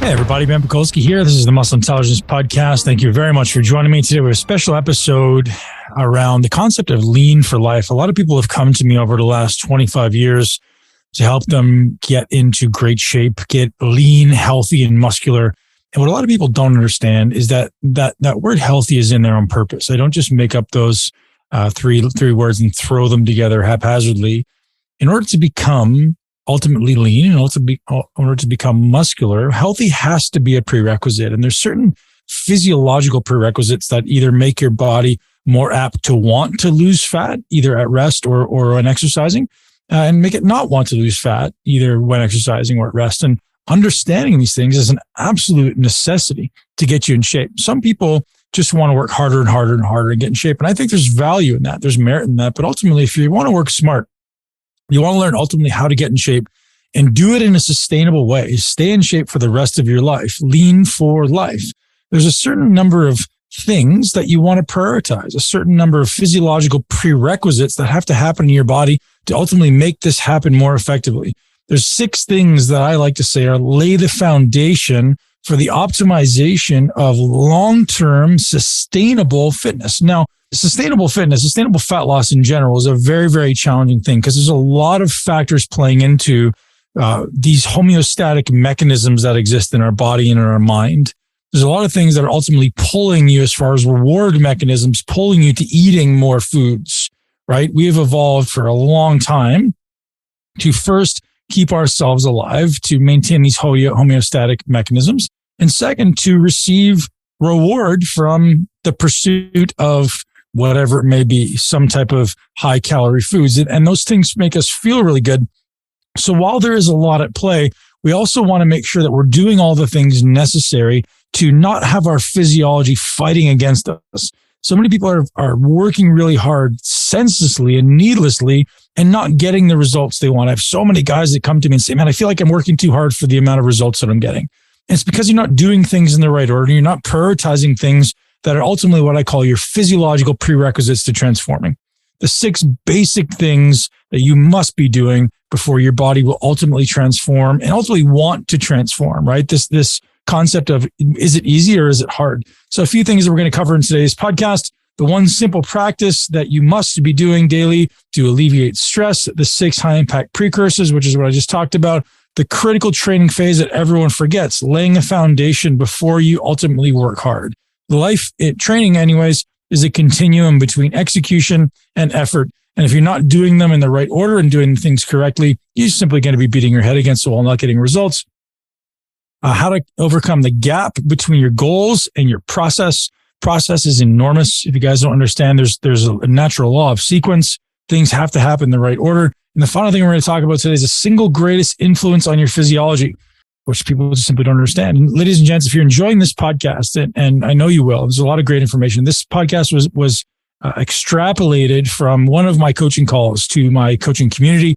Hey everybody, Ben Pakulski here. This is the Muscle Intelligence Podcast. Thank you very much for joining me today with a special episode around the concept of lean for life. A lot of people have come to me over the last 25 years to help them get into great shape, get lean, healthy, and muscular. And what a lot of people don't understand is that word healthy is in there on purpose. I don't just make up those three words and throw them together haphazardly. In order to become ultimately lean and in order to become muscular, healthy has to be a prerequisite. And there's certain physiological prerequisites that either make your body more apt to want to lose fat, either at rest or when exercising, and make it not want to lose fat, either when exercising or at rest. And understanding these things is an absolute necessity to get you in shape. Some people just want to work harder and harder and harder and get in shape. And I think there's value in that. There's merit in that. But ultimately, if you want to work smart, you want to learn ultimately how to get in shape and do it in a sustainable way. Stay in shape for the rest of your life. Lean for life. There's a certain number of things that you want to prioritize, a certain number of physiological prerequisites that have to happen in your body to ultimately make this happen more effectively. There's 6 things that I like to say are lay the foundation for the optimization of long-term sustainable fitness. Now, sustainable fitness, sustainable fat loss in general is a very, very challenging thing because there's a lot of factors playing into these homeostatic mechanisms that exist in our body and in our mind. There's a lot of things that are ultimately pulling you as far as reward mechanisms, pulling you to eating more foods, right? We have evolved for a long time to first keep ourselves alive, to maintain these homeostatic mechanisms, and second, to receive reward from the pursuit of whatever it may be, some type of high calorie foods. And those things make us feel really good. So while there is a lot at play, we also want to make sure that we're doing all the things necessary to not have our physiology fighting against us. So many people are working really hard senselessly and needlessly and not getting the results they want. I have so many guys that come to me and say, man, I feel like I'm working too hard for the amount of results that I'm getting. And it's because you're not doing things in the right order. You're not prioritizing things that are ultimately what I call your physiological prerequisites to transforming. The 6 basic things that you must be doing before your body will ultimately transform and ultimately want to transform, right? This concept of, is it easy or is it hard? So a few things that we're going to cover in today's podcast. The 1 simple practice that you must be doing daily to alleviate stress, the 6 high impact precursors, which is what I just talked about, the critical training phase that everyone forgets, laying a foundation before you ultimately work hard. Training anyways is a continuum between execution and effort. And if you're not doing them in the right order and doing things correctly, you're simply going to be beating your head against the wall, not getting results. How to overcome the gap between your goals and your process. Process is enormous. If you guys don't understand, there's a natural law of sequence. Things have to happen in the right order. And the final thing we're going to talk about today is the single greatest influence on your physiology, which people just simply don't understand. And ladies and gents, if you're enjoying this podcast, and I know you will, there's a lot of great information. This podcast was extrapolated from one of my coaching calls to my coaching community.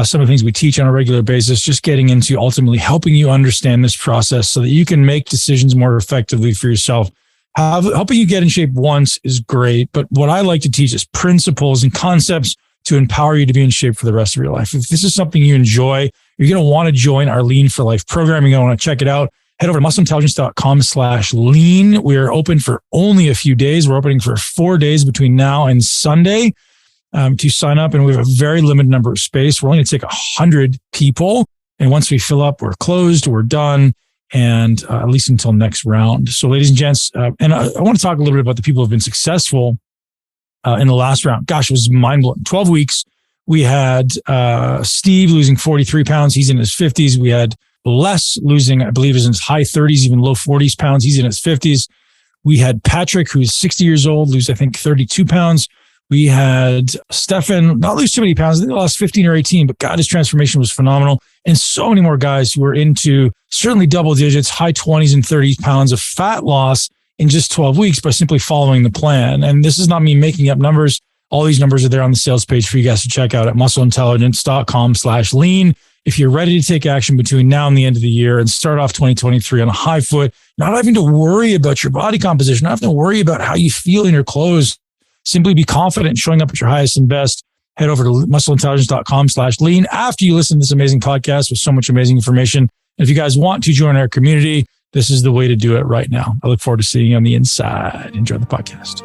Some of the things we teach on a regular basis, just getting into ultimately helping you understand this process so that you can make decisions more effectively for yourself. Helping you get in shape once is great, but what I like to teach is principles and concepts to empower you to be in shape for the rest of your life. If this is something you enjoy, you're going to want to join our Lean for Life program. You're going to want to check it out. Head over to muscleintelligence.com/lean. We're open for only a few days. We're opening for 4 days between now and Sunday to sign up. And we have a very limited number of space. We're only going to take 100 people. And once we fill up, we're closed, we're done. And at least until next round. So ladies and gents, and I want to talk a little bit about the people who have been successful in the last round. Gosh, it was mind-blowing. 12 weeks. We had Steve losing 43 pounds. He's in his 50s. We had Les losing, I believe, is in his high 30s, even low 40s pounds. He's in his 50s. We had Patrick, who's 60 years old, lose, I think, 32 pounds. We had Stefan not lose too many pounds. I think they lost 15 or 18, but God, his transformation was phenomenal. And so many more guys who were into certainly double digits, high 20s and 30 pounds of fat loss in just 12 weeks by simply following the plan. And this is not me making up numbers. All these numbers are there on the sales page for you guys to check out at muscleintelligence.com/lean. If you're ready to take action between now and the end of the year and start off 2023 on a high foot, not having to worry about your body composition, not having to worry about how you feel in your clothes, simply be confident showing up at your highest and best. Head over to muscleintelligence.com/lean after you listen to this amazing podcast with so much amazing information. If you guys want to join our community, this is the way to do it right now. I look forward to seeing you on the inside. Enjoy the podcast.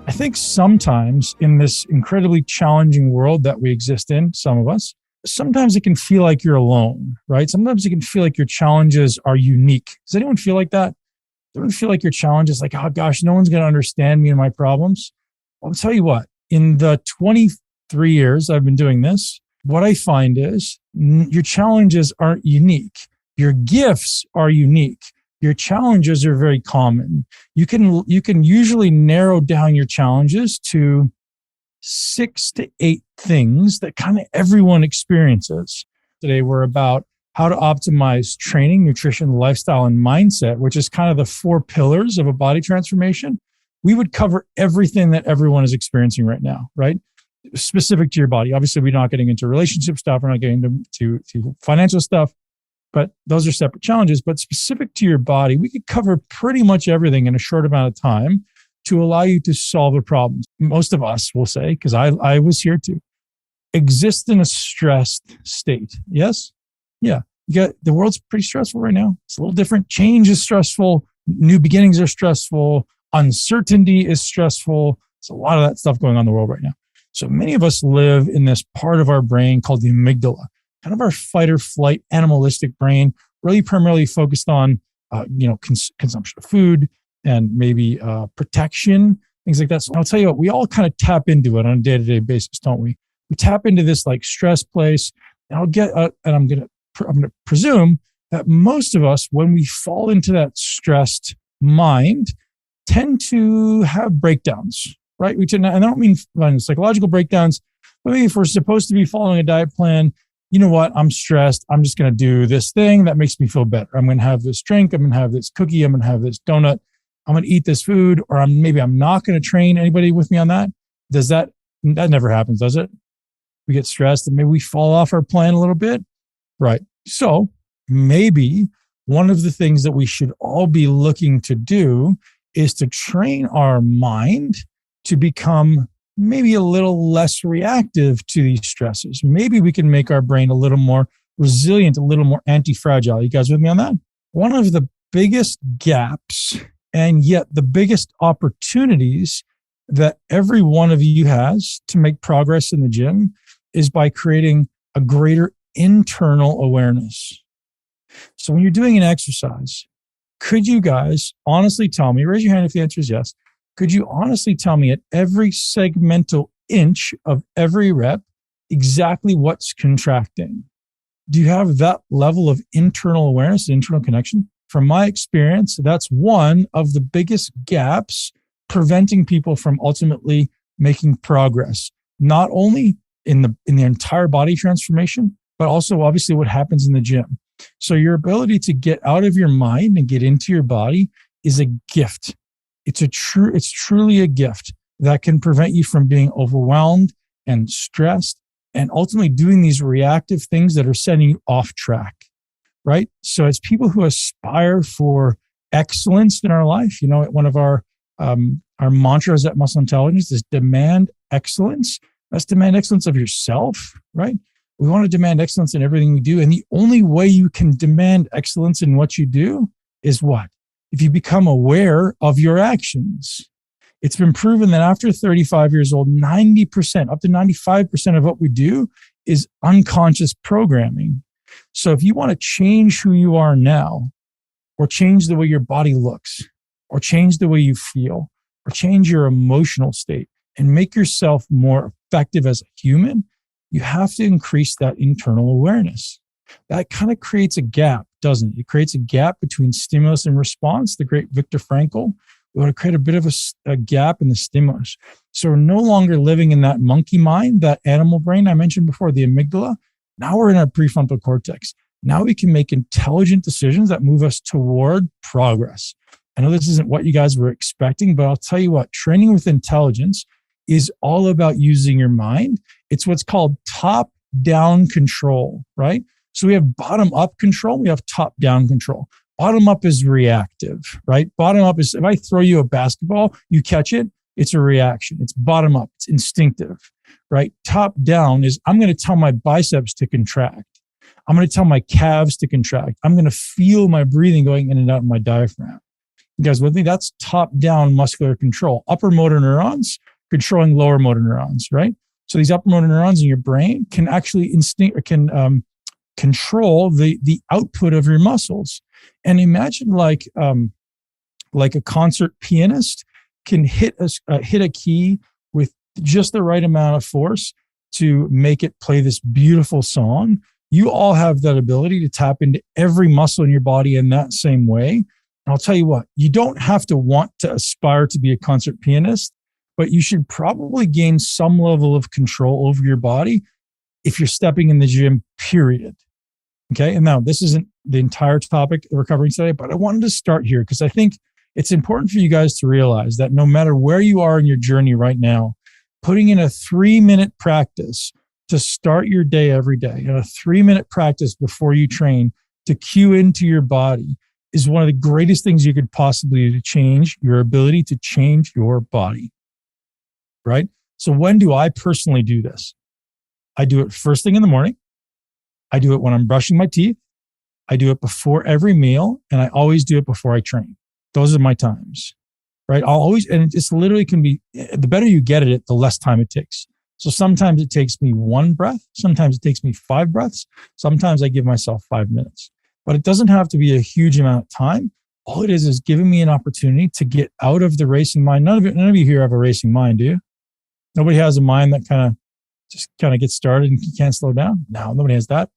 I think sometimes in this incredibly challenging world that we exist in, some of us, sometimes it can feel like you're alone, right? Sometimes it can feel like your challenges are unique. Does anyone feel like that? Does anyone feel like your challenge is like, oh gosh, no one's going to understand me and my problems? Well, I'll tell you what, in the 23 years I've been doing this, what I find is your challenges aren't unique. Your gifts are unique. Your challenges are very common. You can usually narrow down your challenges to 6 to 8 things that kind of everyone experiences. Today, we're about how to optimize training, nutrition, lifestyle, and mindset, which is kind of the 4 pillars of a body transformation. We would cover everything that everyone is experiencing right now, right? Specific to your body. Obviously, we're not getting into relationship stuff. We're not getting into financial stuff, but those are separate challenges. But specific to your body, we could cover pretty much everything in a short amount of time to allow you to solve a problem. Most of us will say, because I was here too, exist in a stressed state. Yes? Yeah. The world's pretty stressful right now. It's a little different. Change is stressful. New beginnings are stressful. Uncertainty is stressful. There's a lot of that stuff going on in the world right now. So many of us live in this part of our brain called the amygdala, kind of our fight or flight animalistic brain, really primarily focused on, consumption of food and maybe protection, things like that. So I'll tell you what, we all kind of tap into it on a day-to-day basis, don't we? We tap into this like stress place, and I'm going to presume that most of us, when we fall into that stressed mind, tend to have breakdowns. Right? And I don't mean psychological breakdowns, but maybe if we're supposed to be following a diet plan, you know what? I'm stressed. I'm just going to do this thing that makes me feel better. I'm going to have this drink. I'm going to have this cookie. I'm going to have this donut. I'm going to eat this food, or I'm not going to train. Anybody with me on that? That never happens, does it? We get stressed and maybe we fall off our plan a little bit. Right. So maybe one of the things that we should all be looking to do is to train our mind to become maybe a little less reactive to these stresses. Maybe we can make our brain a little more resilient, a little more anti-fragile. You guys with me on that? One of the biggest gaps and yet the biggest opportunities that every one of you has to make progress in the gym is by creating a greater internal awareness. So when you're doing an exercise, could you guys honestly tell me, raise your hand if the answer is yes, could you honestly tell me at every segmental inch of every rep exactly what's contracting? Do you have that level of internal awareness, internal connection? From my experience, that's one of the biggest gaps preventing people from ultimately making progress, not only in the entire body transformation, but also obviously what happens in the gym. So your ability to get out of your mind and get into your body is a gift. It's truly a gift that can prevent you from being overwhelmed and stressed and ultimately doing these reactive things that are setting you off track, right? So as people who aspire for excellence in our life, one of our mantras at Muscle Intelligence is demand excellence. That's demand excellence of yourself, right? We want to demand excellence in everything we do. And the only way you can demand excellence in what you do is what? If you become aware of your actions. It's been proven that after 35 years old, 90%, up to 95% of what we do is unconscious programming. So if you want to change who you are now, or change the way your body looks, or change the way you feel, or change your emotional state, and make yourself more effective as a human, you have to increase that internal awareness. That kind of creates a gap, doesn't it? It creates a gap between stimulus and response. The great Viktor Frankl, we want to create a bit of a gap in the stimulus. So we're no longer living in that monkey mind, that animal brain I mentioned before, the amygdala. Now we're in our prefrontal cortex. Now we can make intelligent decisions that move us toward progress. I know this isn't what you guys were expecting, but I'll tell you what, training with intelligence is all about using your mind. It's what's called top-down control, right? So we have bottom-up control, we have top-down control. Bottom-up is reactive, right? Bottom-up is if I throw you a basketball, you catch it, it's a reaction. It's bottom-up, it's instinctive. right? Top down is I'm going to tell my biceps to contract. I'm going to tell my calves to contract. I'm going to feel my breathing going in and out of my diaphragm. You guys with me? That's top down muscular control. Upper motor neurons controlling lower motor neurons, right? So these upper motor neurons in your brain can actually control the output of your muscles. And imagine like a concert pianist can hit a key with just the right amount of force to make it play this beautiful song. You all have that ability to tap into every muscle in your body in that same way. And I'll tell you what, you don't have to want to aspire to be a concert pianist, but you should probably gain some level of control over your body if you're stepping in the gym, period. Okay. And now this isn't the entire topic of recovery today, but I wanted to start here because I think it's important for you guys to realize that no matter where you are in your journey right now, putting in a 3-minute practice to start your day every day, and a 3-minute practice before you train to cue into your body is one of the greatest things you could possibly do to change your ability to change your body, right? So when do I personally do this? I do it first thing in the morning. I do it when I'm brushing my teeth. I do it before every meal, and I always do it before I train. Those are my times, right? I'll always, and it's literally can be, the better you get at it, the less time it takes. So sometimes it takes me 1 breath. Sometimes it takes me 5 breaths. Sometimes I give myself 5 minutes, but it doesn't have to be a huge amount of time. All it is giving me an opportunity to get out of the racing mind. None of you here have a racing mind, do you? Nobody has a mind that kind of gets started and can't slow down. No, nobody has that.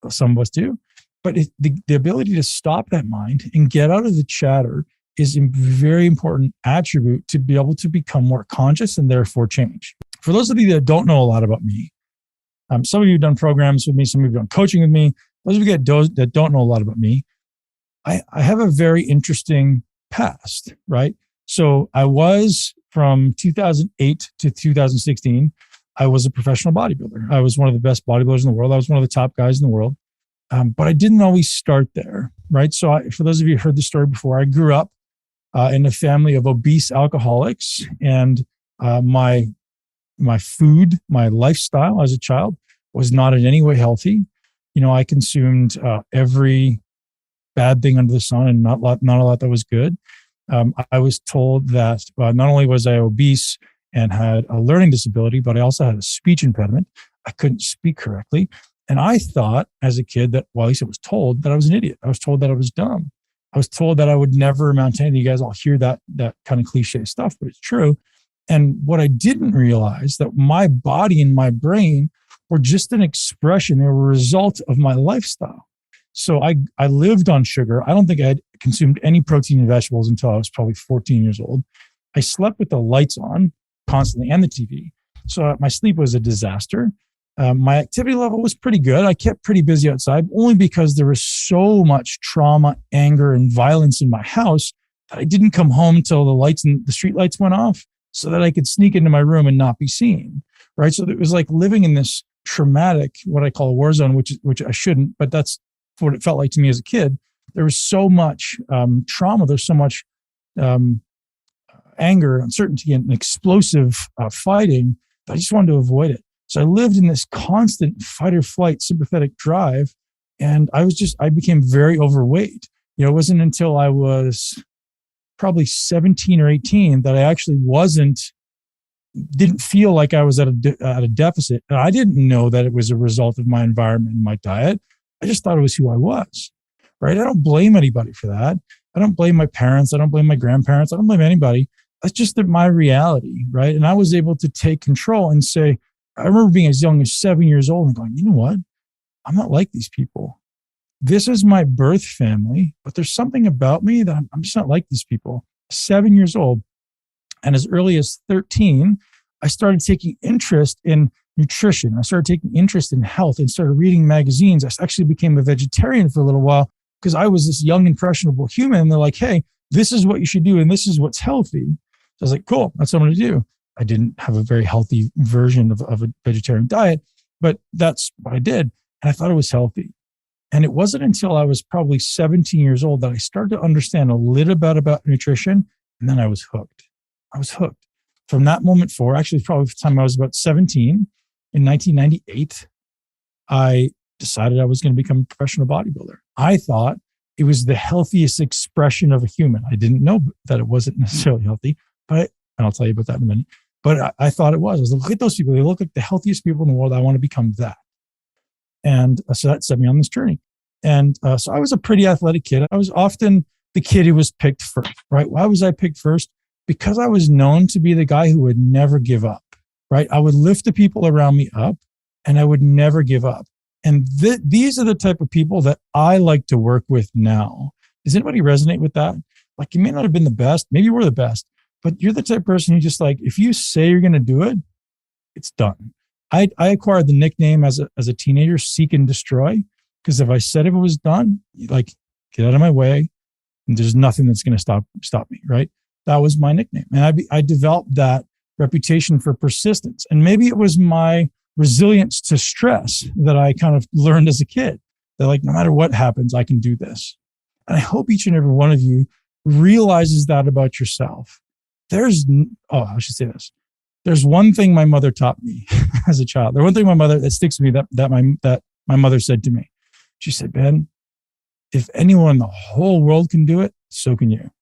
Some of us do. But the ability to stop that mind and get out of the chatter is a very important attribute to be able to become more conscious and therefore change. For those of you that don't know a lot about me, some of you have done programs with me, some of you have done coaching with me. Those of you that don't know a lot about me, I have a very interesting past, right? So I was from 2008 to 2016, I was a professional bodybuilder. I was one of the best bodybuilders in the world. I was one of the top guys in the world. But I didn't always start there, right? So for those of you who heard the story before, I grew up in a family of obese alcoholics, and my food, my lifestyle as a child was not in any way healthy. You know, I consumed every bad thing under the sun and not a lot that was good. I was told that not only was I obese and had a learning disability, but I also had a speech impediment. I couldn't speak correctly. And I thought as a kid that, well, at least I was told that I was an idiot. I was told that I was dumb. I was told that I would never amount to anything. You guys all hear that kind of cliche stuff, but it's true. And what I didn't realize that my body and my brain were just an expression. They were a result of my lifestyle. So I lived on sugar. I don't think I had consumed any protein and vegetables until I was probably 14 years old. I slept with the lights on constantly and the TV. So my sleep was a disaster. My activity level was pretty good. I kept pretty busy outside only because there was so much trauma, anger, and violence in my house that I didn't come home until the street lights went off so that I could sneak into my room and not be seen. Right. So it was like living in this traumatic, what I call a war zone, which I shouldn't, but that's what it felt like to me as a kid. There was so much trauma. There's so much anger, uncertainty, and explosive fighting that I just wanted to avoid it. So I lived in this constant fight or flight sympathetic drive, and I became very overweight. You know, it wasn't until I was probably 17 or 18 that I actually didn't feel like I was at a deficit. And I didn't know that it was a result of my environment and my diet. I just thought it was who I was, right? I don't blame anybody for that. I don't blame my parents. I don't blame my grandparents. I don't blame anybody. That's just my reality, right? And I was able to take control and say, I remember being as young as 7 years old and going, you know what? I'm not like these people. This is my birth family, but there's something about me that I'm just not like these people. 7 years old. And as early as 13, I started taking interest in nutrition. I started taking interest in health and started reading magazines. I actually became a vegetarian for a little while because I was this young, impressionable human. And they're like, hey, this is what you should do. And this is what's healthy. So I was like, cool, that's what I'm going to do. I didn't have a very healthy version of a vegetarian diet, but that's what I did. And I thought it was healthy. And it wasn't until I was probably 17 years old that I started to understand a little bit about nutrition. And then I was hooked. from that moment forward, actually probably the time I was about 17 in 1998, I decided I was going to become a professional bodybuilder. I thought it was the healthiest expression of a human. I didn't know that it wasn't necessarily healthy, and I'll tell you about that in a minute. But I thought it was. I was like, look at those people. They look like the healthiest people in the world. I want to become that. And so that set me on this journey. And so I was a pretty athletic kid. I was often the kid who was picked first, right? Why was I picked first? Because I was known to be the guy who would never give up, right? I would lift the people around me up and I would never give up. And these are the type of people that I like to work with now. Does anybody resonate with that? Like, you may not have been the best. Maybe you were the best, but you're the type of person who just like, if you say you're going to do it, it's done. I acquired the nickname as a teenager, Seek and Destroy, because if I said if it was done, like, get out of my way, and there's nothing that's going to stop me, right? That was my nickname. And I developed that reputation for persistence. And maybe it was my resilience to stress that I kind of learned as a kid, that like, no matter what happens, I can do this. And I hope each and every one of you realizes that about yourself. I should say this. There's one thing my mother taught me as a child. There's one thing that sticks with me that my mother said to me. She said, Ben, if anyone in the whole world can do it, so can you.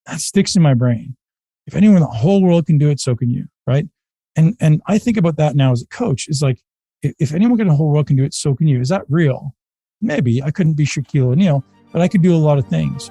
That sticks in my brain. If anyone in the whole world can do it, so can you, right? And I think about that now as a coach. Is like, if anyone in the whole world can do it, so can you. Is that real? Maybe. I couldn't be Shaquille O'Neal, but I could do a lot of things.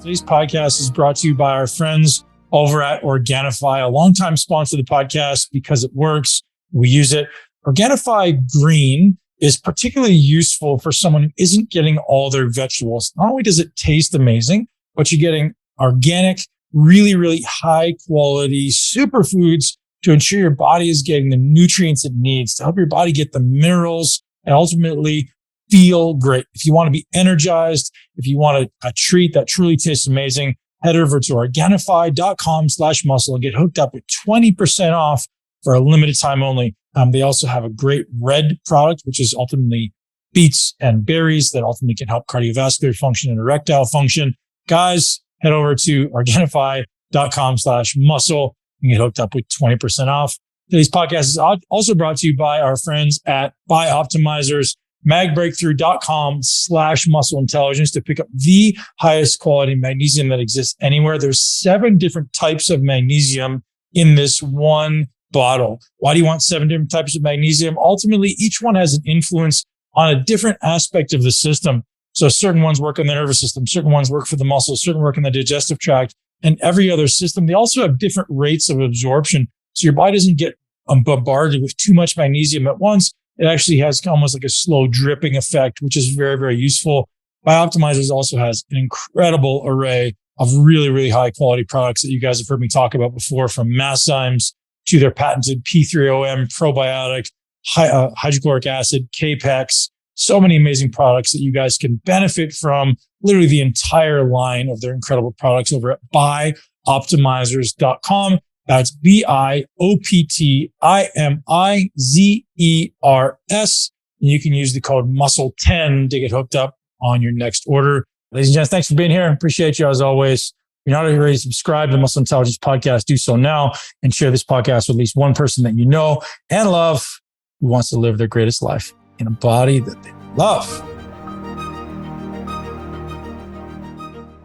Today's podcast is brought to you by our friends over at Organifi, a longtime sponsor of the podcast because it works. We use it. Organifi Green is particularly useful for someone who isn't getting all their vegetables. Not only does it taste amazing, but you're getting organic, really, really high quality superfoods to ensure your body is getting the nutrients it needs to help your body get the minerals and ultimately feel great. If you want to be energized, if you want a treat that truly tastes amazing, head over to Organifi.com/muscle and get hooked up with 20% off for a limited time only. They also have a great red product, which is ultimately beets and berries that ultimately can help cardiovascular function and erectile function. Guys, head over to Organifi.com/muscle and get hooked up with 20% off. Today's podcast is also brought to you by our friends at Biooptimizers. magbreakthrough.com/muscle intelligence to pick up the highest quality magnesium that exists anywhere. There's 7 different types of magnesium in this one bottle. Why do you want 7 different types of magnesium? Ultimately, each one has an influence on a different aspect of the system. So certain ones work on the nervous system, certain ones work for the muscles, certain work in the digestive tract, and every other system. They also have different rates of absorption. So your body doesn't get bombarded with too much magnesium at once. It actually has almost like a slow dripping effect, which is very, very useful. Biooptimizers also has an incredible array of really, really high quality products that you guys have heard me talk about before, from Masszymes to their patented P3OM probiotic, hydrochloric acid, Capex. So many amazing products that you guys can benefit from. Literally the entire line of their incredible products over at biooptimizers.com. That's BIOPTIMIZERS. And you can use the code MUSCLE10 to get hooked up on your next order. Ladies and gents, thanks for being here. Appreciate you as always. If you're not already subscribed to the Muscle Intelligence Podcast, do so now and share this podcast with at least one person that you know and love who wants to live their greatest life in a body that they love.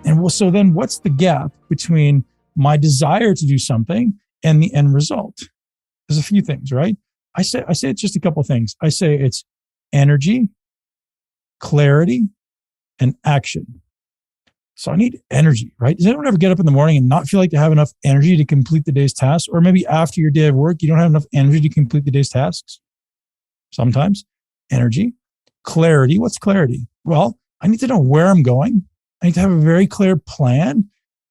And so then what's the gap between my desire to do something and the end result? There's a few things, right? I say it's just a couple of things. I say it's energy, clarity, and action. So I need energy, right? Does anyone ever get up in the morning and not feel like they have enough energy to complete the day's tasks? Or maybe after your day of work, you don't have enough energy to complete the day's tasks? Sometimes. Energy. Clarity. What's clarity? Well, I need to know where I'm going. I need to have a very clear plan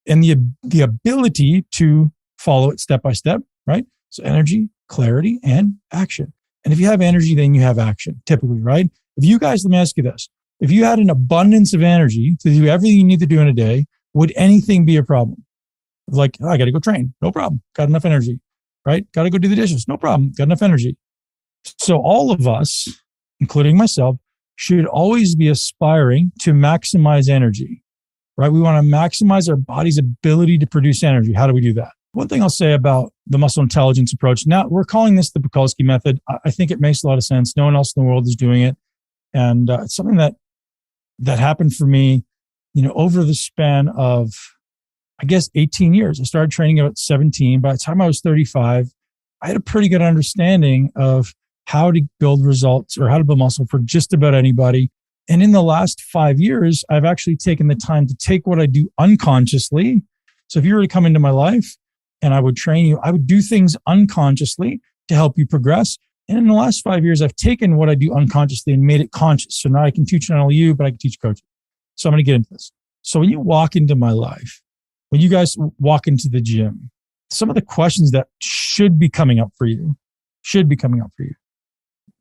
and the ability to follow it step by step, right? So energy, clarity, and action. And if you have energy, then you have action, typically, right? If you guys, let me ask you this. If you had an abundance of energy to do everything you need to do in a day, would anything be a problem? Like, I got to go train. No problem. Got enough energy, right? Got to go do the dishes. No problem. Got enough energy. So all of us, including myself, should always be aspiring to maximize energy. right? We want to maximize our body's ability to produce energy. How do we do that? One thing I'll say about the muscle intelligence approach, now we're calling this the Pakulski method. I think it makes a lot of sense. No one else in the world is doing it. And it's something that happened for me, over the span of, I guess, 18 years. I started training at 17. By the time I was 35, I had a pretty good understanding of how to build results or how to build muscle for just about anybody. And in the last 5 years, I've actually taken the time to take what I do unconsciously. So if you were to come into my life and I would train you, I would do things unconsciously to help you progress. And in the last 5 years, I've taken what I do unconsciously and made it conscious. So now I can teach not only you, but I can teach coaches. So I'm going to get into this. So when you walk into my life, when you guys walk into the gym, some of the questions that should be coming up for you.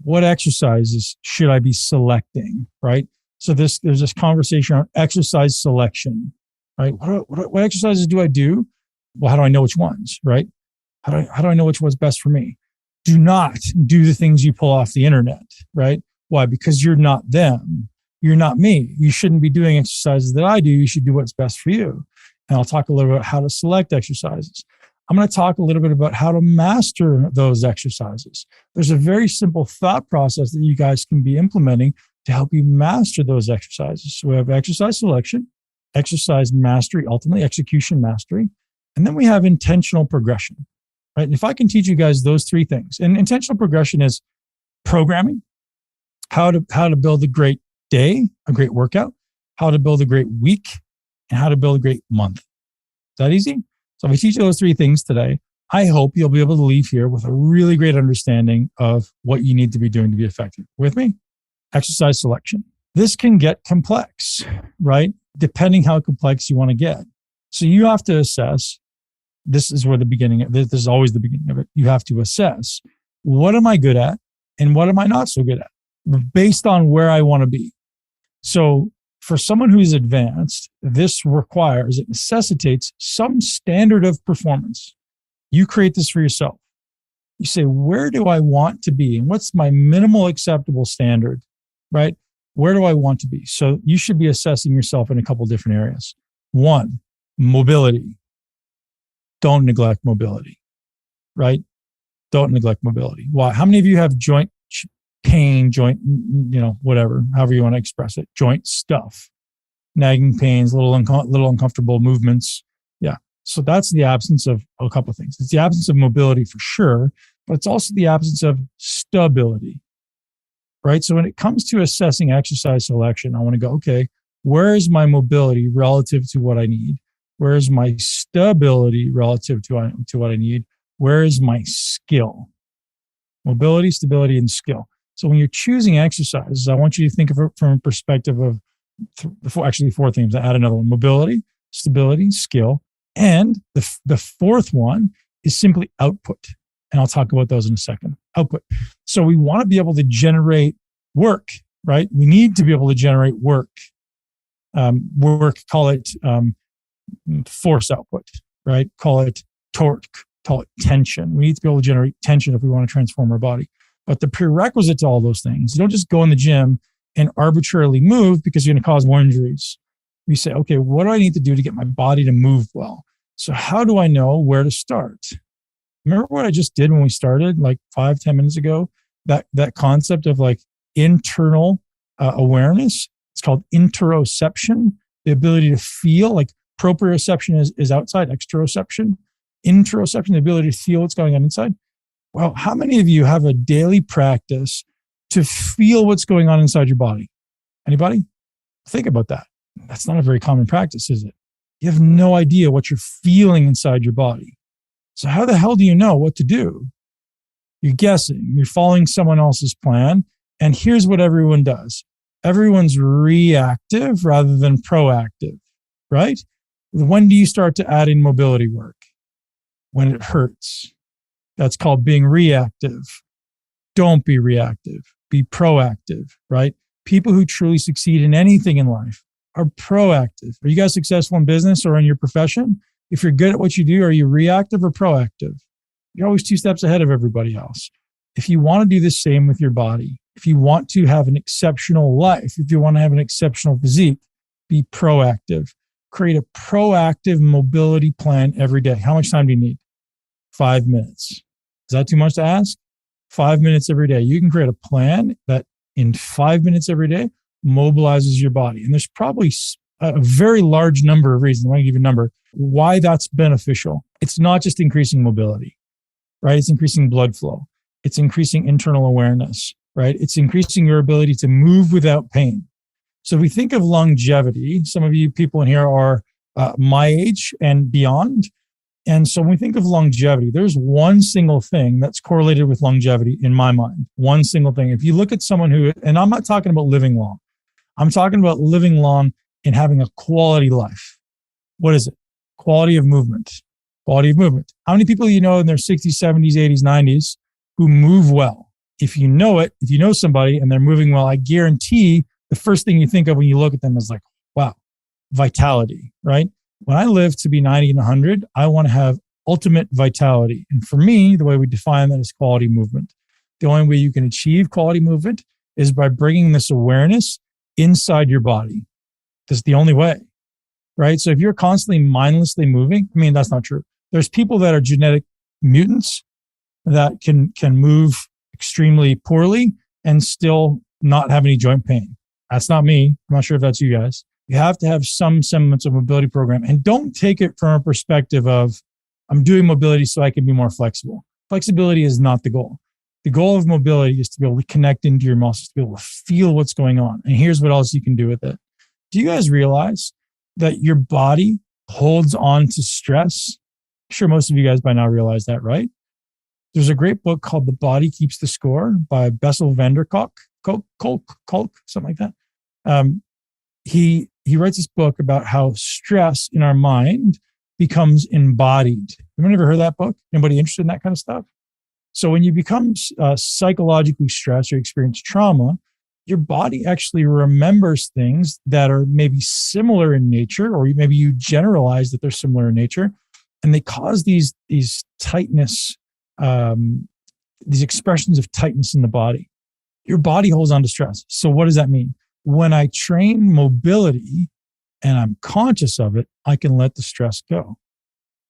What exercises should I be selecting, right? So there's this conversation on exercise selection, right? What exercises do I do? Well, how do I know which ones, right? How do I know which one's best for me? Do not do the things you pull off the internet, right? Why? Because you're not them. You're not me. You shouldn't be doing exercises that I do. You should do what's best for you. And I'll talk a little bit about how to select exercises. I'm going to talk a little bit about how to master those exercises. There's a very simple thought process that you guys can be implementing to help you master those exercises. So we have exercise selection, exercise mastery, ultimately execution mastery, and then we have intentional progression, right? And if I can teach you guys those three things, and intentional progression is programming, how to build a great day, a great workout, how to build a great week, and how to build a great month. Is that easy? So if I teach you those three things today, I hope you'll be able to leave here with a really great understanding of what you need to be doing to be effective. With me? Exercise selection. This can get complex, right? Depending how complex you want to get. So you have to assess, this is always the beginning of it. You have to assess, what am I good at and what am I not so good at based on where I want to be. So for someone who's advanced, it necessitates some standard of performance. You create this for yourself. You say, where do I want to be? And what's my minimal acceptable standard, right? Where do I want to be? So you should be assessing yourself in a couple different areas. One, mobility. Don't neglect mobility, right? Don't neglect mobility. Why? How many of you have joint pain, whatever, however you want to express it, joint stuff, nagging pains, little uncomfortable movements. Yeah. So that's the absence of a couple of things. It's the absence of mobility for sure, but it's also the absence of stability, right? So when it comes to assessing exercise selection, I want to go, okay, where is my mobility relative to what I need? Where is my stability relative to what I need? Where is my skill? Mobility, stability, and skill. So when you're choosing exercises, I want you to think of it from a perspective of four things. I add another one: mobility, stability, skill, and the fourth one is simply output. And I'll talk about those in a second. Output. So we want to be able to generate work, right? We need to be able to generate work. Call it force output, right? Call it torque, call it tension. We need to be able to generate tension if we want to transform our body. But the prerequisite to all those things, you don't just go in the gym and arbitrarily move because you're going to cause more injuries. We say, okay, what do I need to do to get my body to move well? So how do I know where to start? Remember what I just did when we started like 5-10 minutes ago? That concept of like internal awareness. It's called interoception, the ability to feel. Like proprioception is outside, exteroception. Interoception, the ability to feel what's going on inside. Well, how many of you have a daily practice to feel what's going on inside your body? Anybody? Think about that. That's not a very common practice, is it? You have no idea what you're feeling inside your body. So how the hell do you know what to do? You're guessing. You're following someone else's plan. And here's what everyone does. Everyone's reactive rather than proactive, right? When do you start to add in mobility work? When it hurts. That's called being reactive. Don't be reactive. Be proactive, right? People who truly succeed in anything in life are proactive. Are you guys successful in business or in your profession? If you're good at what you do, are you reactive or proactive? You're always 2 steps ahead of everybody else. If you want to do the same with your body, if you want to have an exceptional life, if you want to have an exceptional physique, be proactive. create a proactive mobility plan every day. How much time do you need? 5 minutes. Is that too much to ask? 5 minutes every day. You can create a plan that in 5 minutes every day mobilizes your body. And there's probably a very large number of reasons. I'm going to give you a number why that's beneficial. It's not just increasing mobility, right? It's increasing blood flow. It's increasing internal awareness, right? It's increasing your ability to move without pain. So if we think of longevity, some of you people in here are my age and beyond. And so when we think of longevity, there's one single thing that's correlated with longevity in my mind. One single thing. If you look at someone who, and I'm not talking about living long, I'm talking about living long and having a quality life. What is it? Quality of movement. Quality of movement. How many people you know in their 60s, 70s, 80s, 90s who move well? If you know it, if you know somebody and they're moving well, I guarantee the first thing you think of when you look at them is like, wow, vitality, right? When I live to be 90 and 100, I want to have ultimate vitality. And for me, the way we define that is quality movement. The only way you can achieve quality movement is by bringing this awareness inside your body. That's the only way, right? So if you're constantly mindlessly moving, I mean, that's not true. There's people that are genetic mutants that can move extremely poorly and still not have any joint pain. That's not me. I'm not sure if that's you guys. You have to have some semblance of mobility program, and don't take it from a perspective of, I'm doing mobility so I can be more flexible. Flexibility is not the goal. The goal of mobility is to be able to connect into your muscles, to be able to feel what's going on. And here's what else you can do with it. Do you guys realize that your body holds on to stress? I'm sure most of you guys by now realize that, right? There's a great book called The Body Keeps the Score by Bessel van der Kolk, something like that. He writes this book about how stress in our mind becomes embodied. Anyone ever heard that book? Anybody interested in that kind of stuff? So when you become psychologically stressed or experience trauma, your body actually remembers things that are maybe similar in nature, or maybe you generalize that they're similar in nature, and they cause these tightness, these expressions of tightness in the body. Your body holds on to stress. So what does that mean? When I train mobility and I'm conscious of it, I can let the stress go.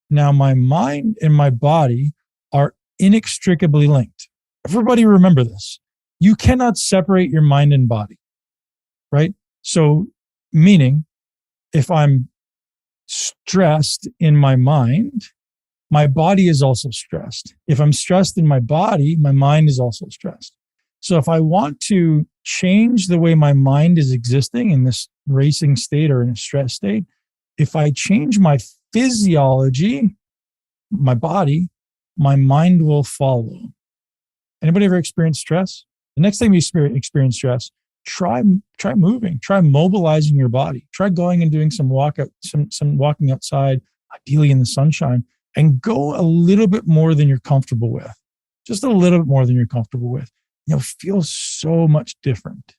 Now, my mind and my body are inextricably linked. Everybody remember this. You cannot separate your mind and body, right? So, meaning, if I'm stressed in my mind, my body is also stressed. If I'm stressed in my body, my mind is also stressed. So if I want to change the way my mind is existing in this racing state or in a stress state, if I change my physiology, my body, my mind will follow. Anybody ever experienced stress? The next time you experience stress, try moving, try mobilizing your body, try going and doing some walking outside, ideally in the sunshine, and go a little bit more than you're comfortable with. Just a little bit more than you're comfortable with. You'll feel so much different,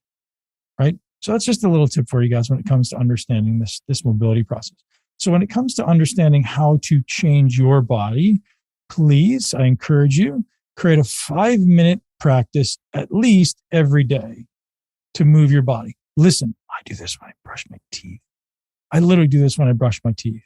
right? So that's just a little tip for you guys when it comes to understanding this mobility process. So when it comes to understanding how to change your body, please, I encourage you, create a 5-minute practice at least every day to move your body. Listen, I do this when I brush my teeth. I literally do this when I brush my teeth,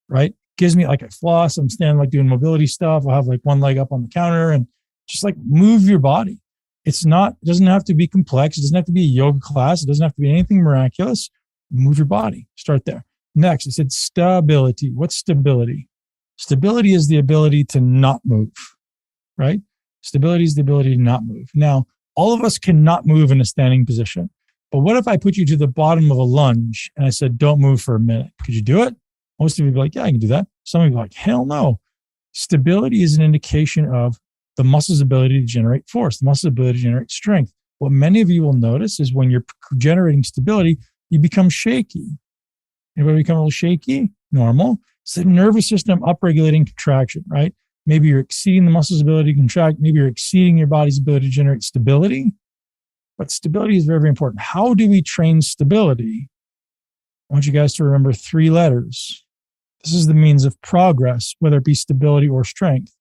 right? Gives me like a floss. I'm standing like doing mobility stuff. I'll have like one leg up on the counter and just like move your body. It doesn't have to be complex. It doesn't have to be a yoga class. It doesn't have to be anything miraculous. Move your body. Start there. Next, I said stability. What's stability? Stability is the ability to not move, right? Stability is the ability to not move. Now, all of us cannot move in a standing position. But what if I put you to the bottom of a lunge and I said, don't move for a minute? Could you do it? Most of you would be like, yeah, I can do that. Some of you are like, hell no. Stability is an indication of the muscle's ability to generate force, the muscle's ability to generate strength. What many of you will notice is when you're generating stability, you become shaky. Anybody become a little shaky? Normal. It's the nervous system upregulating contraction, right? Maybe you're exceeding the muscle's ability to contract. Maybe you're exceeding your body's ability to generate stability. But stability is very, very important. How do we train stability? I want you guys to remember 3 letters. This is the means of progress, whether it be stability or strength.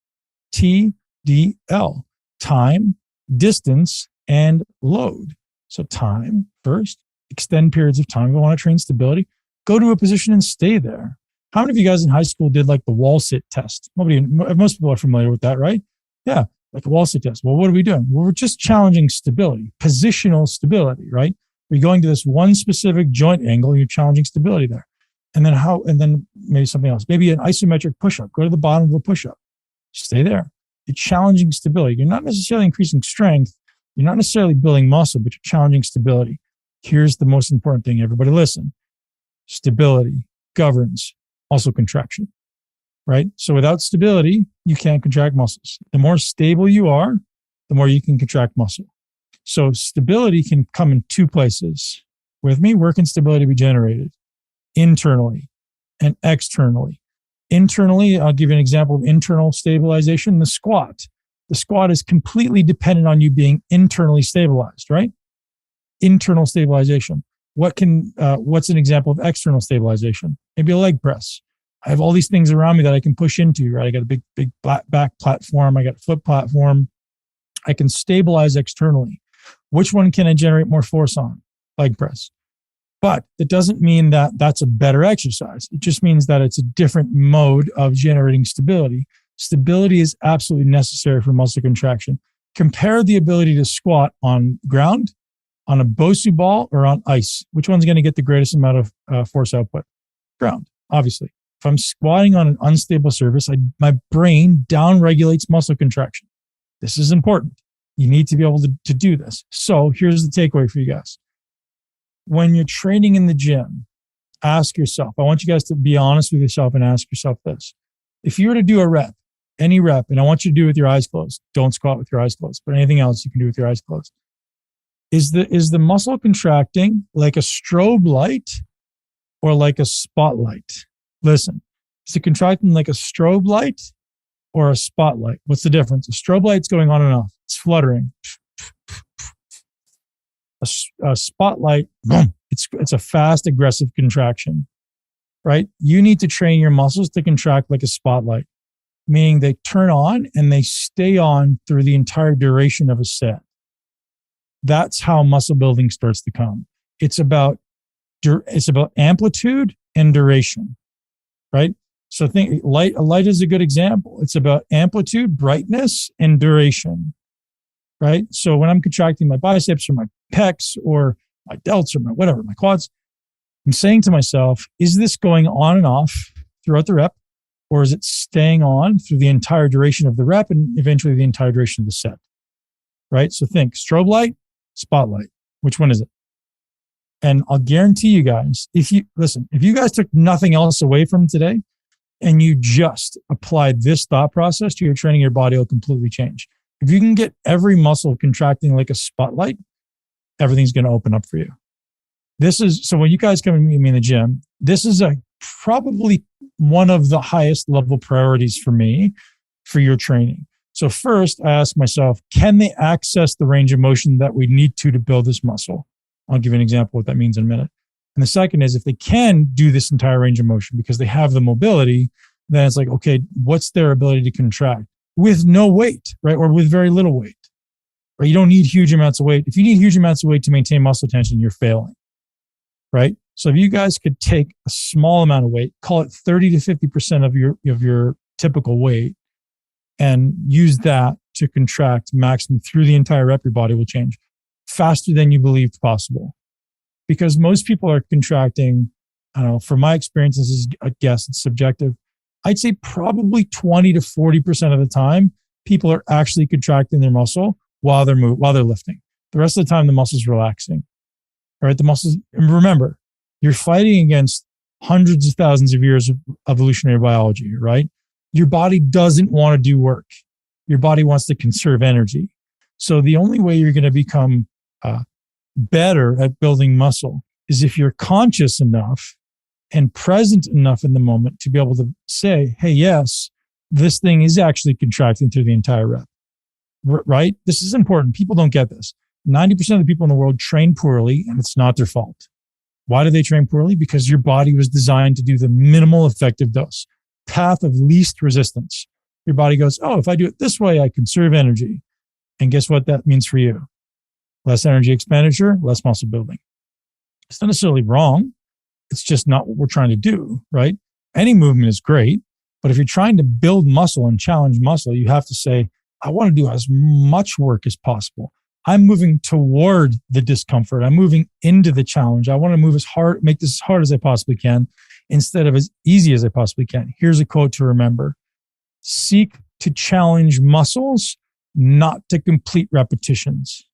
TDL, time, distance, and load. So time first, extend periods of time. We want to train stability. go to a position and stay there. How many of you guys in high school did like the wall sit test? Most people are familiar with that, right? Yeah, like a wall sit test. Well, what are we doing? Well, we're just challenging stability, positional stability, right? We're going to this one specific joint angle, you're challenging stability there. And then maybe something else, maybe an isometric push-up. Go to the bottom of a push-up, stay there. You're challenging stability. You're not necessarily increasing strength. You're not necessarily building muscle, but you're challenging stability. Here's the most important thing, everybody listen. Stability governs muscle contraction, right? So without stability, you can't contract muscles. The more stable you are, the more you can contract muscle. So stability can come in two places. With me, where can stability be generated? Internally and externally. Internally, I'll give you an example of internal stabilization, the squat. The squat is completely dependent on you being internally stabilized, right? Internal stabilization. What's an example of external stabilization? Maybe a leg press. I have all these things around me that I can push into, right? I got a big back platform. I got a foot platform. I can stabilize externally. Which one can I generate more force on? Leg press. But it doesn't mean that that's a better exercise. It just means that it's a different mode of generating stability. Stability is absolutely necessary for muscle contraction. Compare the ability to squat on ground, on a Bosu ball, or on ice. Which one's going to get the greatest amount of force output? Ground, obviously. If I'm squatting on an unstable surface, my brain downregulates muscle contraction. This is important. You need to be able to do this. So here's the takeaway for you guys. When you're training in the gym, ask yourself, I want you guys to be honest with yourself and ask yourself this. If you were to do a rep, any rep, and I want you to do it with your eyes closed, don't squat with your eyes closed, but anything else you can do with your eyes closed. Is the muscle contracting like a strobe light or like a spotlight? Listen, is it contracting like a strobe light or a spotlight? What's the difference? A strobe light's going on and off. It's fluttering. A spotlight, boom, it's a fast, aggressive contraction, right? You need to train your muscles to contract like a spotlight, meaning they turn on and they stay on through the entire duration of a set. That's how muscle building starts to come. It's about amplitude and duration, right? So a light is a good example. It's about amplitude, brightness, and duration, right? So when I'm contracting my biceps or my pecs or my delts or my quads, I'm saying to myself, is this going on and off throughout the rep, or is it staying on through the entire duration of the rep and eventually the entire duration of the set, right? So think strobe light, spotlight. Which one is it? And I'll guarantee you guys, if you guys took nothing else away from today and you just applied this thought process to your training, your body will completely change. If you can get every muscle contracting like a spotlight, everything's going to open up for you. So when you guys come and meet me in the gym, this is probably one of the highest level priorities for me for your training. So first, I ask myself, can they access the range of motion that we need to build this muscle? I'll give you an example of what that means in a minute. And the second is, if they can do this entire range of motion because they have the mobility, then it's like, okay, what's their ability to contract with no weight, right? Or with very little weight, right? You don't need huge amounts of weight. If you need huge amounts of weight to maintain muscle tension, you're failing, right? So if you guys could take a small amount of weight, call it 30 to 50% of your typical weight, and use that to contract maximum through the entire rep, your body will change faster than you believed possible. Because most people are contracting, I don't know, from my experience, this is a guess, it's subjective. I'd say probably 20 to 40% of the time, people are actually contracting their muscle while they're lifting. The rest of the time, the muscle's relaxing. All right, the muscles, and remember, you're fighting against hundreds of thousands of years of evolutionary biology, right? Your body doesn't want to do work. Your body wants to conserve energy. So the only way you're going to become better at building muscle is if you're conscious enough and present enough in the moment to be able to say, hey, yes, this thing is actually contracting through the entire rep, right? This is important. People don't get this. 90% of the people in the world train poorly, and it's not their fault. Why do they train poorly? Because your body was designed to do the minimal effective dose, path of least resistance. Your body goes, oh, if I do it this way, I conserve energy. And guess what that means for you? Less energy expenditure, less muscle building. It's not necessarily wrong. It's just not what we're trying to do, right? Any movement is great, but if you're trying to build muscle and challenge muscle, you have to say, I want to do as much work as possible. I'm moving toward the discomfort. I'm moving into the challenge. I want to move as hard, make this as hard as I possibly can instead of as easy as I possibly can. Here's a quote to remember. Seek to challenge muscles, not to complete repetitions.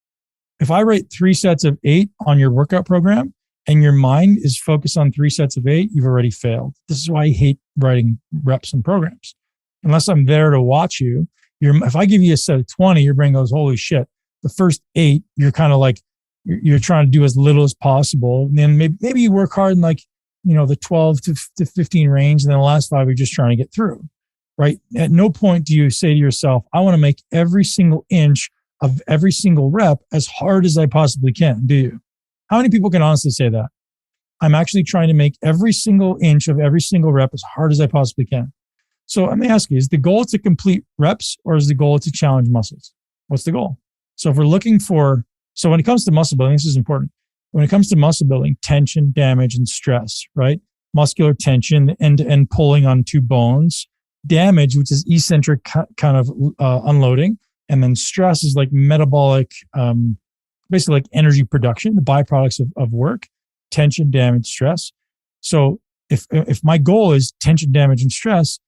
If I write 3 sets of 8 on your workout program and your mind is focused on 3 sets of 8, you've already failed. This is why I hate writing reps and programs. Unless I'm there to watch you, if I give you a set of 20, your brain goes, holy shit. The first 8, you're kind of like, you're trying to do as little as possible. And then maybe you work hard in like, the 12 to 15 range. And then the last 5, you're just trying to get through, right? At no point do you say to yourself, I want to make every single inch of every single rep as hard as I possibly can, do you? How many people can honestly say that? I'm actually trying to make every single inch of every single rep as hard as I possibly can. So let me ask you, is the goal to complete reps or is the goal to challenge muscles? What's the goal? So if we're looking for, so when it comes to muscle building, this is important. When it comes to muscle building, tension, damage, and stress, right? Muscular tension, end-to-end pulling on 2 bones. Damage, which is eccentric kind of unloading. And then stress is like metabolic, basically like energy production, the byproducts of work, tension, damage, stress. So if my goal is tension, damage, and stress,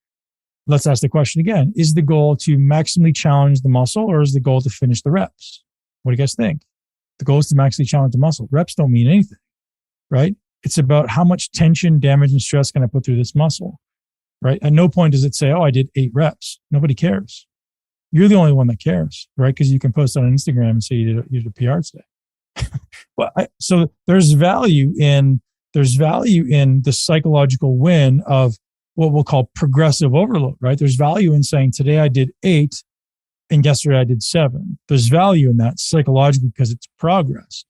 let's ask the question again. Is the goal to maximally challenge the muscle or is the goal to finish the reps? What do you guys think? The goal is to maximally challenge the muscle. Reps don't mean anything, right? It's about how much tension, damage, and stress can I put through this muscle, right? At no point does it say, oh, I did 8 reps. Nobody cares. You're the only one that cares, right? Because you can post on Instagram and say you did a PR today. So there's value in the psychological win of what we'll call progressive overload, right? There's value in saying today I did 8 and yesterday I did 7. There's value in that psychologically because it's progress.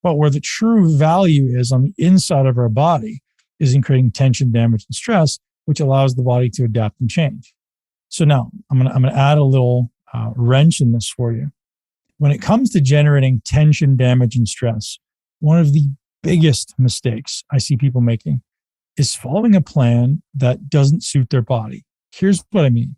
But where the true value is on the inside of our body is in creating tension, damage, and stress, which allows the body to adapt and change. So now I'm gonna add a little wrench in this for you. When it comes to generating tension, damage, and stress, one of the biggest mistakes I see people making is following a plan that doesn't suit their body. Here's what I mean.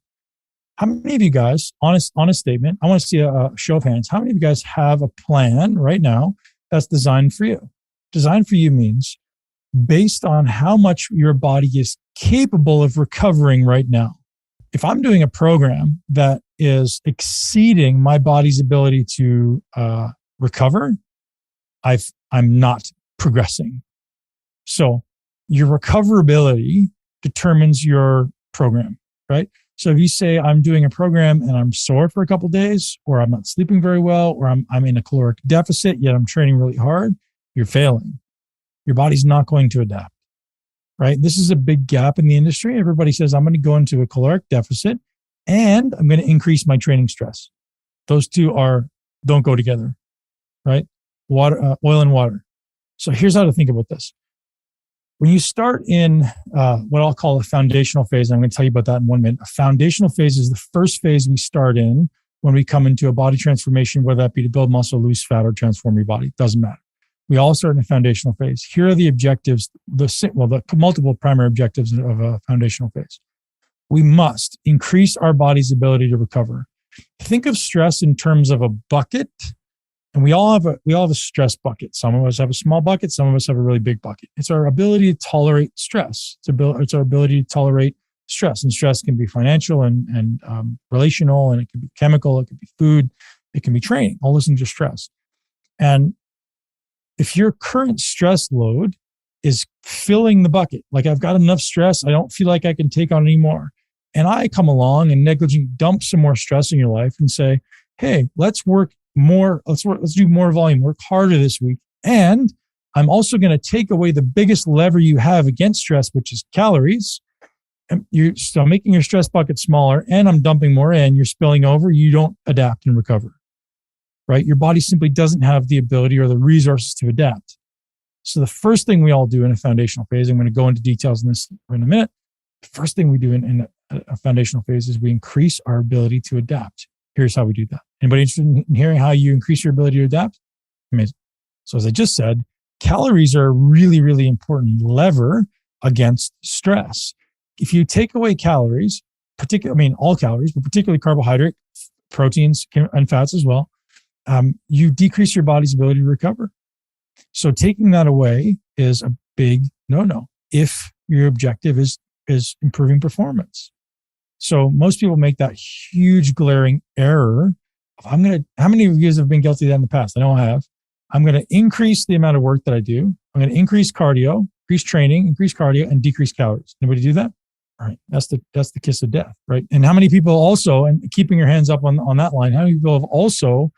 How many of you guys, honest statement, I want to see a show of hands. How many of you guys have a plan right now that's designed for you? Designed for you means based on how much your body is capable of recovering right now. If I'm doing a program that is exceeding my body's ability to recover, I'm not progressing. So your recoverability determines your program, right? So if you say I'm doing a program and I'm sore for a couple of days, or I'm not sleeping very well, or I'm in a caloric deficit, yet I'm training really hard, you're failing. Your body's not going to adapt, right? This is a big gap in the industry. Everybody says I'm going to go into a caloric deficit and I'm going to increase my training stress. Those two don't go together, right? Oil and water. So here's how to think about this. When you start in what I'll call a foundational phase, and I'm going to tell you about that in 1 minute. A foundational phase is the first phase we start in when we come into a body transformation, whether that be to build muscle, lose fat, or transform your body. It doesn't matter. We all start in a foundational phase. Here are the objectives, the multiple primary objectives of a foundational phase. We must increase our body's ability to recover. Think of stress in terms of a bucket. And we all have a stress bucket. Some of us have a small bucket. Some of us have a really big bucket. It's our ability to tolerate stress. It's our ability to tolerate stress. And stress can be financial and relational, and it can be chemical. It can be food. It can be training. All those things are stress. And if your current stress load is filling the bucket, like I've got enough stress, I don't feel like I can take on anymore. And I come along and negligently dump some more stress in your life and say, hey, let's work more. Let's do more volume, work harder this week. And I'm also going to take away the biggest lever you have against stress, which is calories. And you're still making your stress bucket smaller, and I'm dumping more in. You're spilling over. You don't adapt and recover, right? Your body simply doesn't have the ability or the resources to adapt. So the first thing we all do in a foundational phase, I'm going to go into details in this in a minute. The first thing we do in a foundational phase is we increase our ability to adapt. Here's how we do that. Anybody interested in hearing how you increase your ability to adapt? Amazing. So as I just said, Calories are a really, really important lever against stress. If you take away calories, all calories, but particularly carbohydrate, proteins, and fats as well, you decrease your body's ability to recover. So taking that away is a big no-no if your objective is improving performance. So most people make that huge glaring error of, how many of you guys have been guilty of that in the past? I know I have. I'm going to increase the amount of work that I do. I'm going to increase cardio, increase training, increase cardio, and decrease calories. Anybody do that? All right. That's the kiss of death, right? And how many people also, and keeping your hands up on that line, how many people have also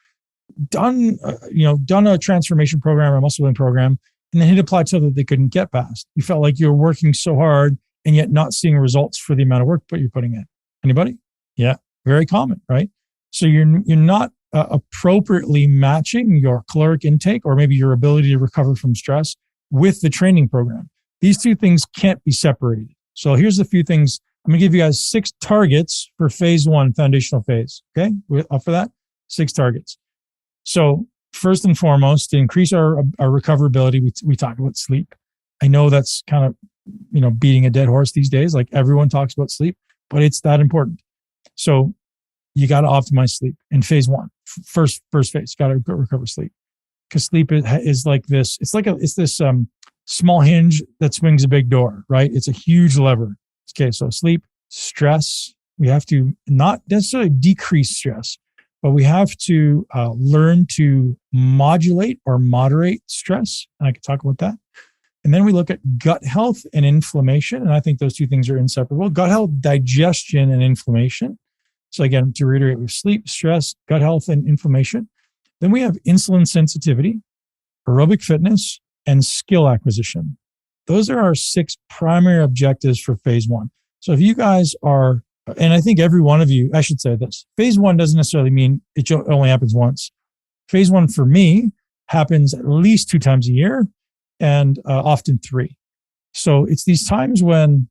done a transformation program or a muscle building program and then hit a plateau that they couldn't get past? You felt like you were working so hard and yet not seeing results for the amount of work that you're putting in. Anybody? Yeah. Very common, right? So you're not appropriately matching your caloric intake or maybe your ability to recover from stress with the training program. These two things can't be separated. So here's a few things. I'm going to give you guys 6 targets for phase 1, foundational phase. Okay. We're up for that? 6 targets. So first and foremost, to increase our recoverability, we talk about sleep. I know that's kind of, beating a dead horse these days. Like everyone talks about sleep, but it's that important. So you got to optimize sleep in phase 1. First phase, got to recover sleep, because sleep is like this. It's this small hinge that swings a big door, right? It's a huge lever. Okay, so sleep, stress. We have to not necessarily decrease stress, but we have to learn to modulate or moderate stress. And I could talk about that. And then we look at gut health and inflammation. And I think those two things are inseparable. Gut health, digestion, and inflammation. So again, to reiterate, we have sleep, stress, gut health, and inflammation. Then we have insulin sensitivity, aerobic fitness, and skill acquisition. Those are our 6 primary objectives for phase 1. So if you guys are, and I think every one of you, I should say this, phase 1 doesn't necessarily mean it only happens once. Phase 1 for me happens at least 2 times a year, and often 3. So it's these times when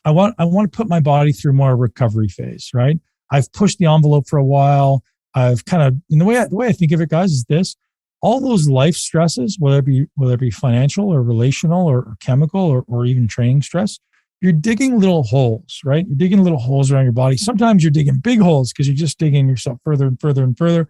I want to put my body through more recovery phase, right? I've pushed the envelope for a while. I've kind of, and the way I think of it, guys, is this: all those life stresses, whether it be financial or relational or chemical or even training stress, you're digging little holes, right? You're digging little holes around your body. Sometimes you're digging big holes because you're just digging yourself further and further and further.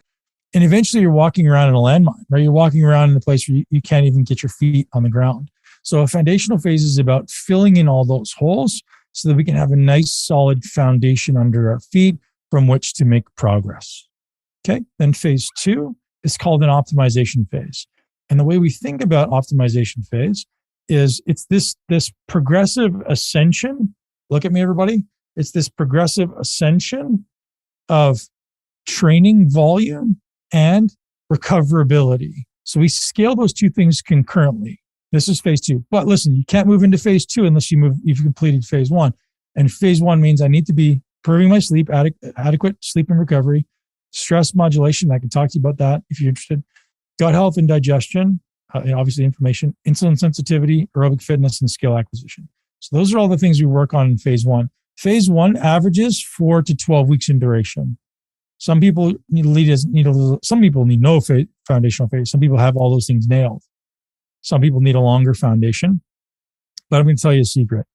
And eventually you're walking around in a landmine, right? You're walking around in a place where you can't even get your feet on the ground. So a foundational phase is about filling in all those holes so that we can have a nice solid foundation under our feet from which to make progress. Okay. Then phase 2 is called an optimization phase. And the way we think about optimization phase is it's this progressive ascension. Look at me, everybody. It's this progressive ascension of training volume and recoverability. So we scale those two things concurrently. This is phase 2. But listen, you can't move into phase 2 unless you've completed phase 1. And phase 1 means I need to be improving my sleep, adequate sleep and recovery, stress modulation. I can talk to you about that if you're interested. Gut health and digestion, obviously inflammation, insulin sensitivity, aerobic fitness, and skill acquisition. So those are all the things we work on in phase 1. Phase 1 averages 4 to 12 weeks in duration. Some people need no foundational phase. Some people have all those things nailed. Some people need a longer foundation. But I'm going to tell you a secret.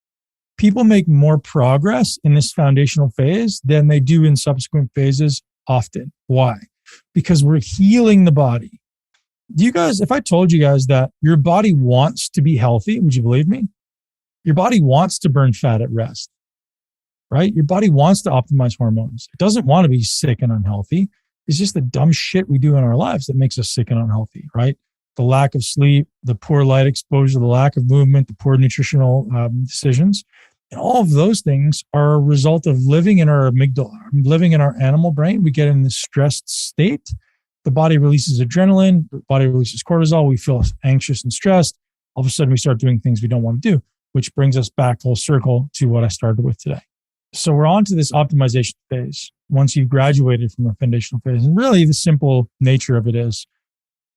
People make more progress in this foundational phase than they do in subsequent phases often. Why? Because we're healing the body. Do you guys, if I told you guys that your body wants to be healthy, would you believe me? Your body wants to burn fat at rest, right? Your body wants to optimize hormones. It doesn't want to be sick and unhealthy. It's just the dumb shit we do in our lives that makes us sick and unhealthy, right? The lack of sleep, the poor light exposure, the lack of movement, the poor nutritional decisions. And all of those things are a result of living in our amygdala, living in our animal brain. We get in this stressed state. The body releases adrenaline, the body releases cortisol. We feel anxious and stressed. All of a sudden, we start doing things we don't want to do, which brings us back full circle to what I started with today. So we're on to this optimization phase once you've graduated from a foundational phase. And really, the simple nature of it is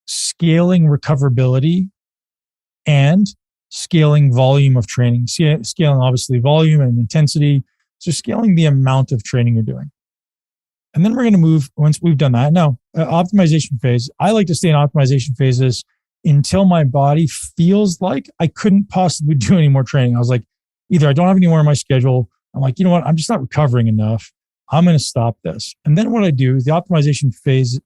scaling recoverability and scaling volume of training, scaling obviously volume and intensity. So scaling the amount of training you're doing. And then we're going to move, once we've done that, now optimization phase. I like to stay in optimization phases until my body feels like I couldn't possibly do any more training. I was like, either I don't have any more in my schedule. I'm like, you know what? I'm just not recovering enough. I'm going to stop this. And then what I do is the optimization phase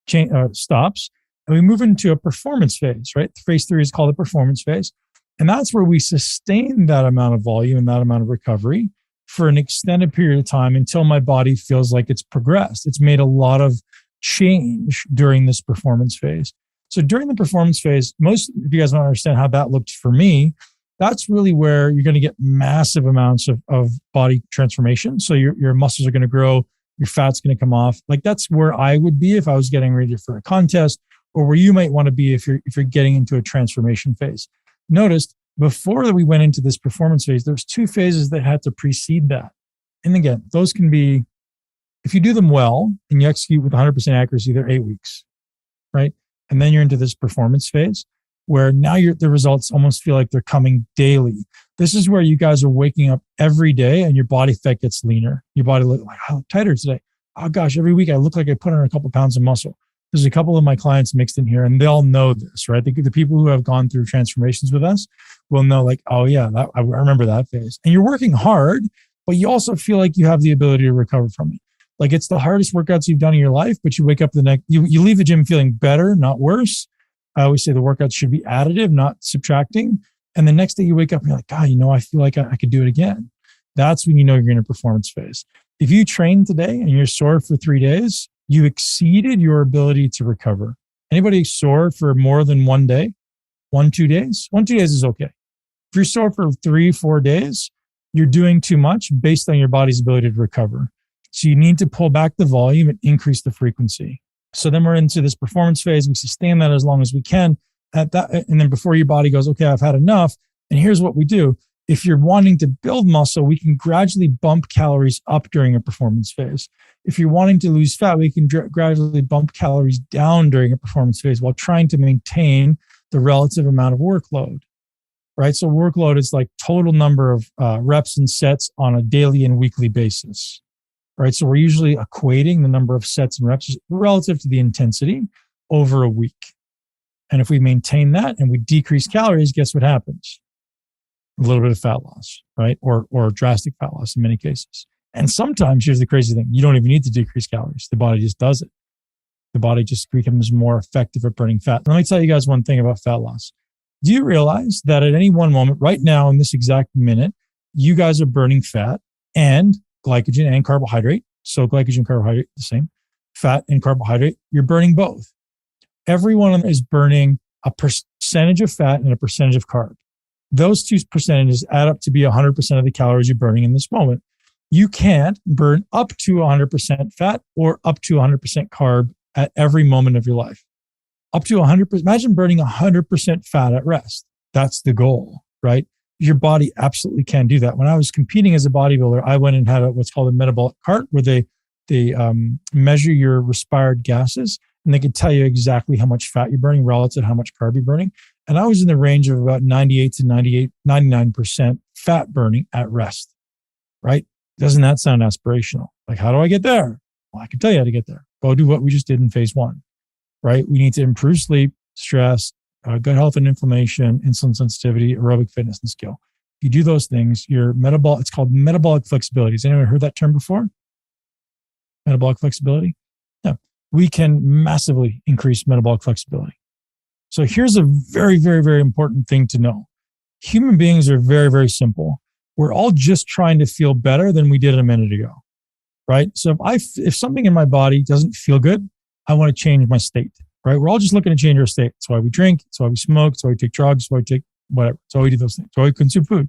stops and we move into a performance phase, right? Phase 3 is called the performance phase. And that's where we sustain that amount of volume and that amount of recovery for an extended period of time until my body feels like it's progressed. It's made a lot of change during this performance phase. So during the performance phase, if you guys want to understand how that looked for me, that's really where you're going to get massive amounts of body transformation. So your muscles are going to grow, your fat's going to come off. Like that's where I would be if I was getting ready for a contest, or where you might want to be if you're getting into a transformation phase. Notice before we went into this performance phase, there's 2 phases that had to precede that. And again, those can be, if you do them well and you execute with 100% accuracy, they're 8 weeks, right? And then you're into this performance phase where now the results almost feel like they're coming daily. This is where you guys are waking up every day and your body fat gets leaner. Your body looks like, oh, tighter today. Oh gosh, every week I look like I put on a couple pounds of muscle. There's a couple of my clients mixed in here and they all know this, right? The people who have gone through transformations with us will know like, oh yeah, I remember that phase. And you're working hard, but you also feel like you have the ability to recover from it. Like it's the hardest workouts you've done in your life, but you wake up you leave the gym feeling better, not worse. I always say the workouts should be additive, not subtracting. And the next day you wake up and you're like, God, I feel like I could do it again. That's when you know you're in a performance phase. If you train today and you're sore for 3 days, you exceeded your ability to recover. Anybody sore for more than 1 day? 1-2 days? 1-2 days is okay. If you're sore for 3-4 days, you're doing too much based on your body's ability to recover. So you need to pull back the volume and increase the frequency. So then we're into this performance phase. We sustain that as long as we can at that. And then before your body goes, okay, I've had enough. And here's what we do. If you're wanting to build muscle, we can gradually bump calories up during a performance phase. If you're wanting to lose fat, we can gradually bump calories down during a performance phase while trying to maintain the relative amount of workload, right? So workload is like total number of reps and sets on a daily and weekly basis, right? So we're usually equating the number of sets and reps relative to the intensity over a week. And if we maintain that and we decrease calories, guess what happens? A little bit of fat loss, right? Or drastic fat loss in many cases. And sometimes, here's the crazy thing, you don't even need to decrease calories. The body just does it. The body just becomes more effective at burning fat. Let me tell you guys one thing about fat loss. Do you realize that at any one moment, right now in this exact minute, you guys are burning fat and glycogen and carbohydrate? So glycogen and carbohydrate, the same. Fat and carbohydrate, you're burning both. Everyone is burning a percentage of fat and a percentage of carb. Those 2 percentages add up to be 100% of the calories you're burning in this moment. You can't burn up to 100% fat or up to 100% carb at every moment of your life. Up to 100%. Imagine burning 100% fat at rest. That's the goal, right? Your body absolutely can do that. When I was competing as a bodybuilder, I went and had what's called a metabolic cart where they measure your respired gases and they could tell you exactly how much fat you're burning relative to how much carb you're burning. And I was in the range of about 99% fat burning at rest, right? Doesn't that sound aspirational? Like, how do I get there? Well, I can tell you how to get there. Go do what we just did in phase 1, right? We need to improve sleep, stress, gut health and inflammation, insulin sensitivity, aerobic fitness, and skill. If you do those things, it's called metabolic flexibility. Has anyone heard that term before? Metabolic flexibility? No. We can massively increase metabolic flexibility. So here's a very, very, very important thing to know. Human beings are very, very simple. We're all just trying to feel better than we did a minute ago, right? So if something in my body doesn't feel good, I want to change my state, right? We're all just looking to change our state. That's why we drink. That's why we smoke. That's why we take drugs. That's why we take whatever. That's why we do those things. That's why we consume food.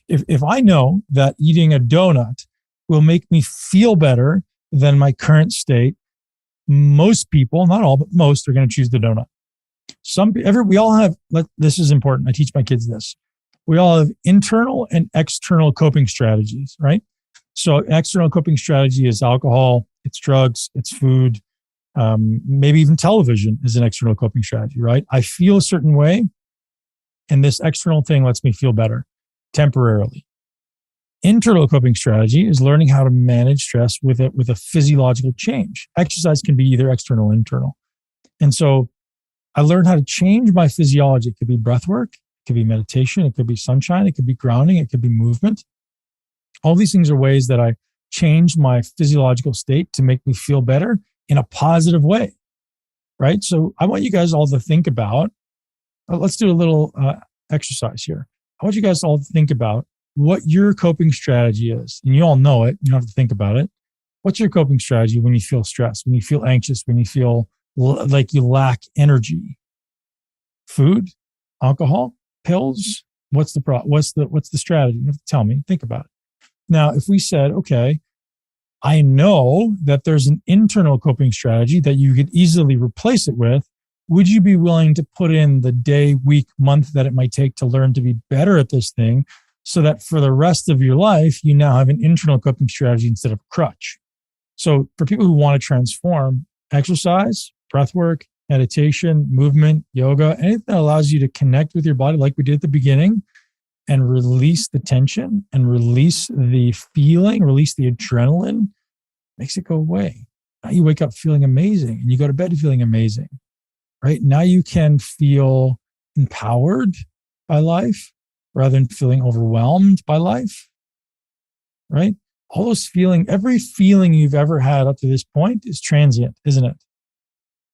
If I know that eating a donut will make me feel better than my current state, most people, not all, but most are going to choose the donut. We all have, this is important. I teach my kids this. We all have internal and external coping strategies, right? So external coping strategy is alcohol, it's drugs, it's food, maybe even television is an external coping strategy, right? I feel a certain way, and this external thing lets me feel better temporarily. Internal coping strategy is learning how to manage stress with a physiological change. Exercise can be either external or internal. And so I learned how to change my physiology. It could be breath work, it could be meditation, it could be sunshine, it could be grounding, it could be movement. All these things are ways that I change my physiological state to make me feel better in a positive way, right? So I want you guys all to think about, let's do a little exercise here. I want you guys all to think about what your coping strategy is. And you all know it. You don't have to think about it. What's your coping strategy when you feel stressed, when you feel anxious, when you feel like you lack energy? Food, alcohol, pills? What's the strategy? You have to tell me. Think about it. Now, if we said, okay, I know that there's an internal coping strategy that you could easily replace it with, would you be willing to put in the day, week, month that it might take to learn to be better at this thing so that for the rest of your life, you now have an internal coping strategy instead of a crutch? So for people who want to transform, exercise, breath work, meditation, movement, yoga, anything that allows you to connect with your body like we did at the beginning and release the tension and release the feeling, release the adrenaline, makes it go away. Now you wake up feeling amazing and you go to bed feeling amazing, right? Now you can feel empowered by life rather than feeling overwhelmed by life, right? All those every feeling you've ever had up to this point is transient, isn't it?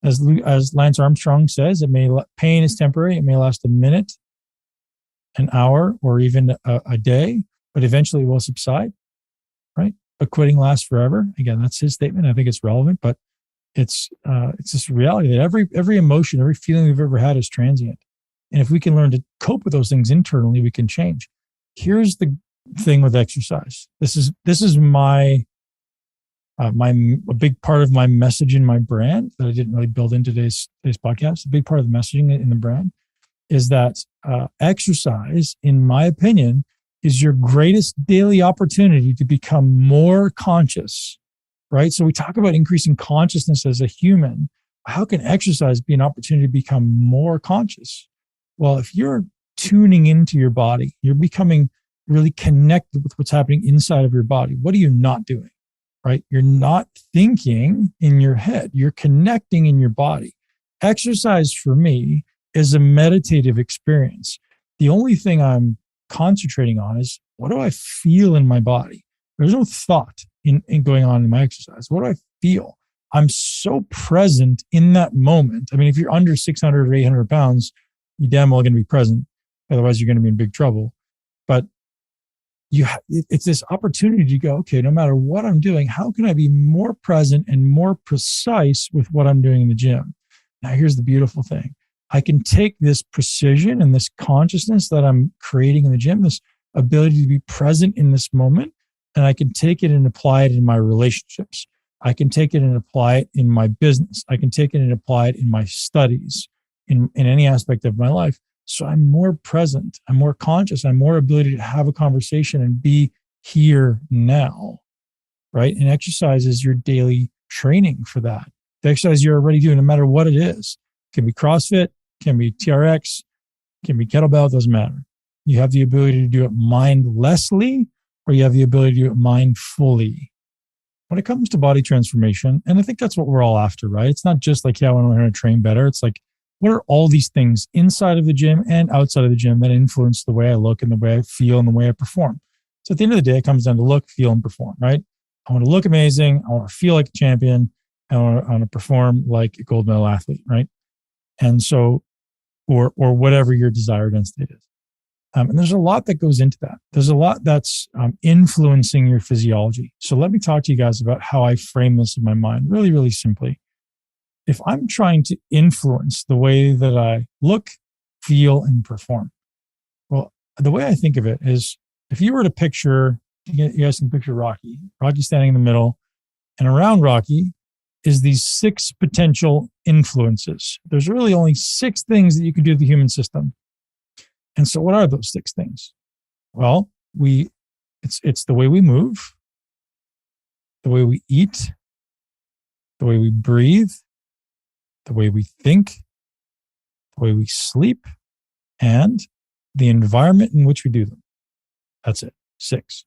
As Lance Armstrong says, pain is temporary. It may last a minute, an hour, or even a day, but eventually it will subside, right? But quitting lasts forever. Again, that's his statement. I think it's relevant, but it's this reality that every emotion, every feeling we've ever had is transient. And if we can learn to cope with those things internally, we can change. Here's the thing with exercise. This is my a big part of my message in my brand that I didn't really build in today's podcast. A big part of the messaging in the brand is that exercise, in my opinion, is your greatest daily opportunity to become more conscious, right? So we talk about increasing consciousness as a human. How can exercise be an opportunity to become more conscious? Well, if you're tuning into your body, you're becoming really connected with what's happening inside of your body. What are you not doing, right? You're not thinking in your head. You're connecting in your body. Exercise for me is a meditative experience. The only thing I'm concentrating on is, what do I feel in my body? There's no thought in going on in my exercise. What do I feel? I'm so present in that moment. I mean, if you're under 600 or 800 pounds, you're damn well going to be present. Otherwise, you're going to be in big trouble. But it's this opportunity to go, okay, no matter what I'm doing, how can I be more present and more precise with what I'm doing in the gym? Now, here's the beautiful thing. I can take this precision and this consciousness that I'm creating in the gym, this ability to be present in this moment, and I can take it and apply it in my relationships. I can take it and apply it in my business. I can take it and apply it in my studies, in any aspect of my life. So I'm more present, I'm more conscious, I'm more ability to have a conversation and be here now, right? And exercise is your daily training for that. The exercise you're already doing, no matter what it is. It can be CrossFit, can be TRX, can be kettlebell, it doesn't matter. You have the ability to do it mindlessly, or you have the ability to do it mindfully. When it comes to body transformation, and I think that's what we're all after, right? It's not just like, yeah, I want to learn how to train better. It's like, what are all these things inside of the gym and outside of the gym that influence the way I look and the way I feel and the way I perform? So at the end of the day, it comes down to look, feel, and perform, right? I want to look amazing. I want to feel like a champion. I want to perform like a gold medal athlete, right? And so, or whatever your desired end state is. And there's a lot that goes into that. There's a lot that's influencing your physiology. So let me talk to you guys about how I frame this in my mind really, really simply. If I'm trying to influence the way that I look, feel, and perform, well, the way I think of it is, if you were to picture, you guys can picture Rocky standing in the middle, and around Rocky is these 6 potential influences. There's really only 6 things that you can do to the human system. And so what are those 6 things? Well, it's the way we move, the way we eat, the way we breathe, the way we think, the way we sleep, and the environment in which we do them. That's it, 6.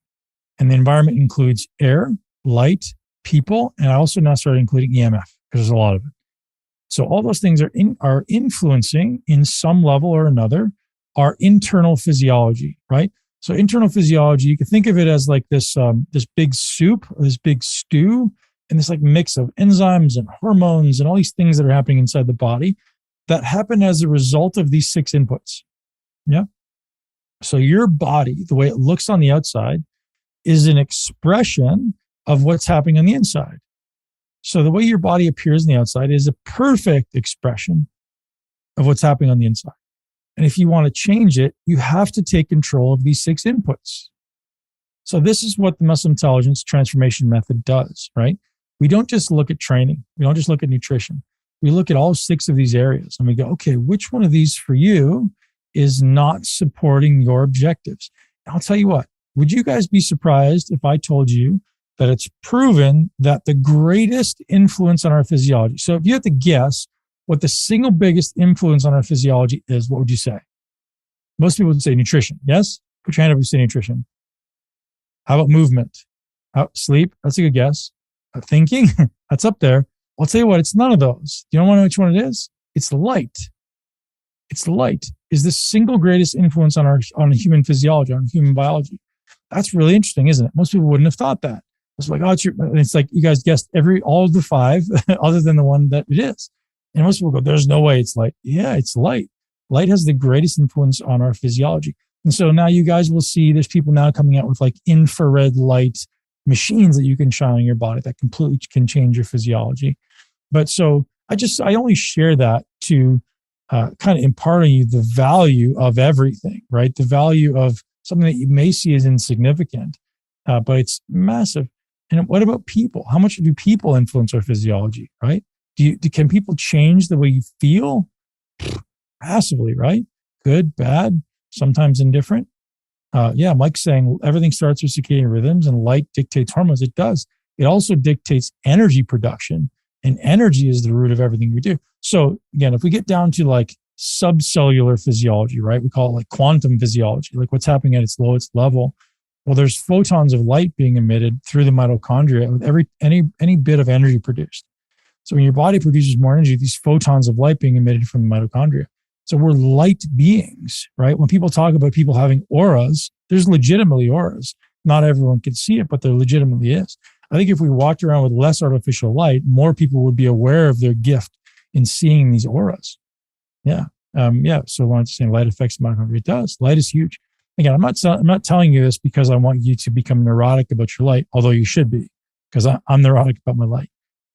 And the environment includes air, light, people, and I also now started including EMF, because there's a lot of it. So all those things are influencing in some level or another our internal physiology, right? So internal physiology, you can think of it as like this big soup, or this big stew, and this like mix of enzymes and hormones and all these things that are happening inside the body that happen as a result of these 6 inputs. Yeah. So your body, the way it looks on the outside, is an expression of what's happening on the inside. So the way your body appears on the outside is a perfect expression of what's happening on the inside. And if you want to change it, you have to take control of these 6 inputs. So this is what the muscle intelligence transformation method does, right? We don't just look at training. We don't just look at nutrition. We look at all 6 of these areas and we go, okay, which one of these for you is not supporting your objectives? And I'll tell you what, would you guys be surprised if I told you that it's proven that the greatest influence on our physiology? So if you had to guess what the single biggest influence on our physiology is, what would you say? Most people would say nutrition. Yes? Put your hand up if you say nutrition. How about movement? Sleep? That's a good guess. Thinking? That's up there. I'll tell you what, it's none of those. You don't want to know which one it is? It's light. It's light is the single greatest influence on human physiology, on human biology. That's really interesting, isn't it? Most people wouldn't have thought that. It's like, it's like you guys guessed all of the 5 other than the one that it is. And most people go, there's no way it's light. Yeah, it's light. Light has the greatest influence on our physiology. And so now you guys will see there's people now coming out with like infrared light machines that you can shine on your body that completely can change your physiology. But so I only share that to kind of impart on you the value of everything, right? The value of something that you may see as insignificant, but it's massive. And what about people? How much do people influence our physiology, right? Can people change the way you feel? Massively, right? Good, bad, sometimes indifferent. Mike's saying everything starts with circadian rhythms and light dictates hormones. It does. It also dictates energy production, and energy is the root of everything we do. So again, if we get down to like subcellular physiology, right? We call it like quantum physiology, like what's happening at its lowest level. Well, there's photons of light being emitted through the mitochondria with any bit of energy produced. So when your body produces more energy, these photons of light being emitted from the mitochondria. So we're light beings, right? When people talk about people having auras, there's legitimately auras. Not everyone can see it, but there legitimately is. I think if we walked around with less artificial light, more people would be aware of their gift in seeing these auras. Yeah. So I wanted to say light affects the mitochondria. It does. Light is huge. Again, I'm not telling you this because I want you to become neurotic about your light, although you should be, because I'm neurotic about my light.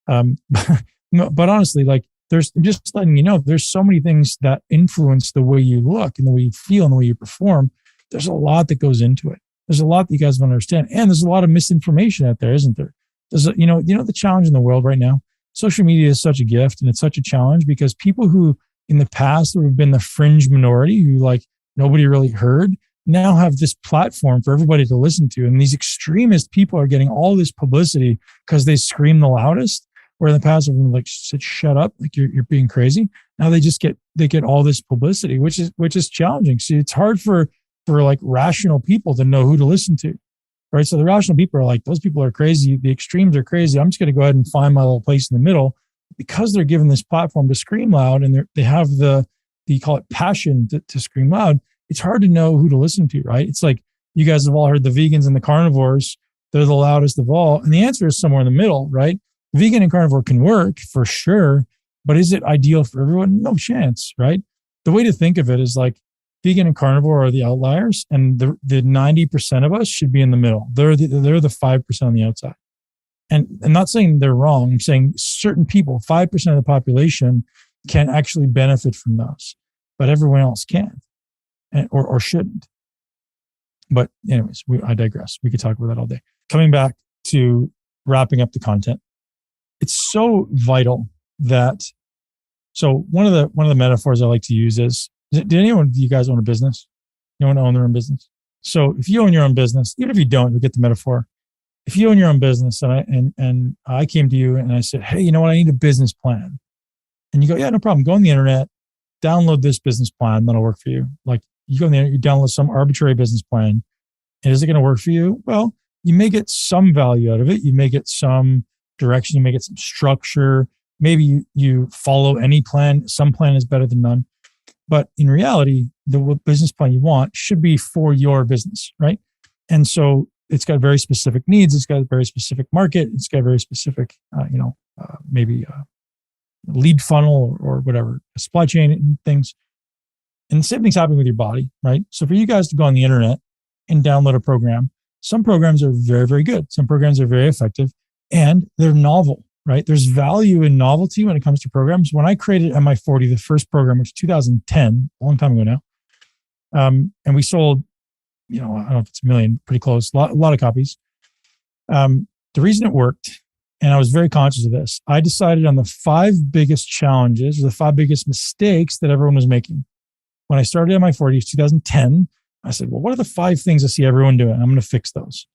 But honestly, like I'm just letting you know, there's so many things that influence the way you look and the way you feel and the way you perform. There's a lot that goes into it. There's a lot that you guys want to understand. And there's a lot of misinformation out there, isn't there? The challenge in the world right now, social media is such a gift and it's such a challenge because people who in the past would have been the fringe minority who like nobody really heard now have this platform for everybody to listen to. And these extremist people are getting all this publicity because they scream the loudest. Where in the past, everyone like said, "Shut up! Like you're being crazy." Now they get all this publicity, which is challenging. See, it's hard for like rational people to know who to listen to, right? So the rational people are like, those people are crazy. The extremes are crazy. I'm just going to go ahead and find my little place in the middle because they're given this platform to scream loud and they have you call it passion to scream loud. It's hard to know who to listen to, right? It's like you guys have all heard the vegans and the carnivores. They're the loudest of all. And the answer is somewhere in the middle, right? Vegan and carnivore can work for sure, but is it ideal for everyone? No chance, right? The way to think of it is like vegan and carnivore are the outliers, and the 90% of us should be in the middle. They're the 5% on the outside. And I'm not saying they're wrong. I'm saying certain people, 5% of the population, can actually benefit from those, but everyone else can or shouldn't. But anyways, I digress. We could talk about that all day. Coming back to wrapping up the content. It's so vital that, so one of the metaphors I like to use is, did anyone of you guys own a business? You want to own their own business? So if you own your own business, even if you don't, you'll get the metaphor. If you own your own business and I came to you and I said, hey, you know what? I need a business plan. And you go, yeah, no problem. Go on the internet, download this business plan. That'll work for you. Like you go on the internet, you download some arbitrary business plan. And is it going to work for you? Well, you may get some value out of it. You may get some direction. You may get some structure. maybe you follow any plan. Some plan is better than none. But in reality, the business plan you want should be for your business, right? And so it's got very specific needs. It's got a very specific market. It's got a very specific, maybe lead funnel or whatever, supply chain and things. And the same thing's happening with your body, right? So for you guys to go on the internet and download a program, some programs are very, very good. Some programs are very effective and they're novel, right? There's value in novelty when it comes to programs. When I created MI40, the first program, which was 2010, a long time ago now, and we sold, I don't know if it's a million, pretty close, a lot of copies. The reason it worked, and I was very conscious of this, I decided on the 5 biggest challenges or the 5 biggest mistakes that everyone was making. When I started MI40, it was 2010. I said, well, what are the 5 things I see everyone doing? I'm going to fix those.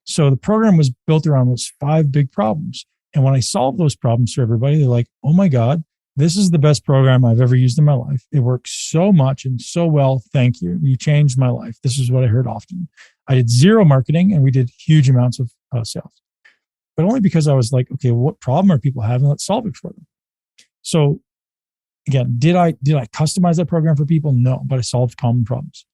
So the program was built around those 5 big problems. And when I solved those problems for everybody, they're like, oh my God, this is the best program I've ever used in my life. It works so much and so well. Thank you. You changed my life. This is what I heard often. I did 0 marketing and we did huge amounts of sales. But only because I was like, okay, what problem are people having? Let's solve it for them. So again, did I customize that program for people? No, but I solved common problems.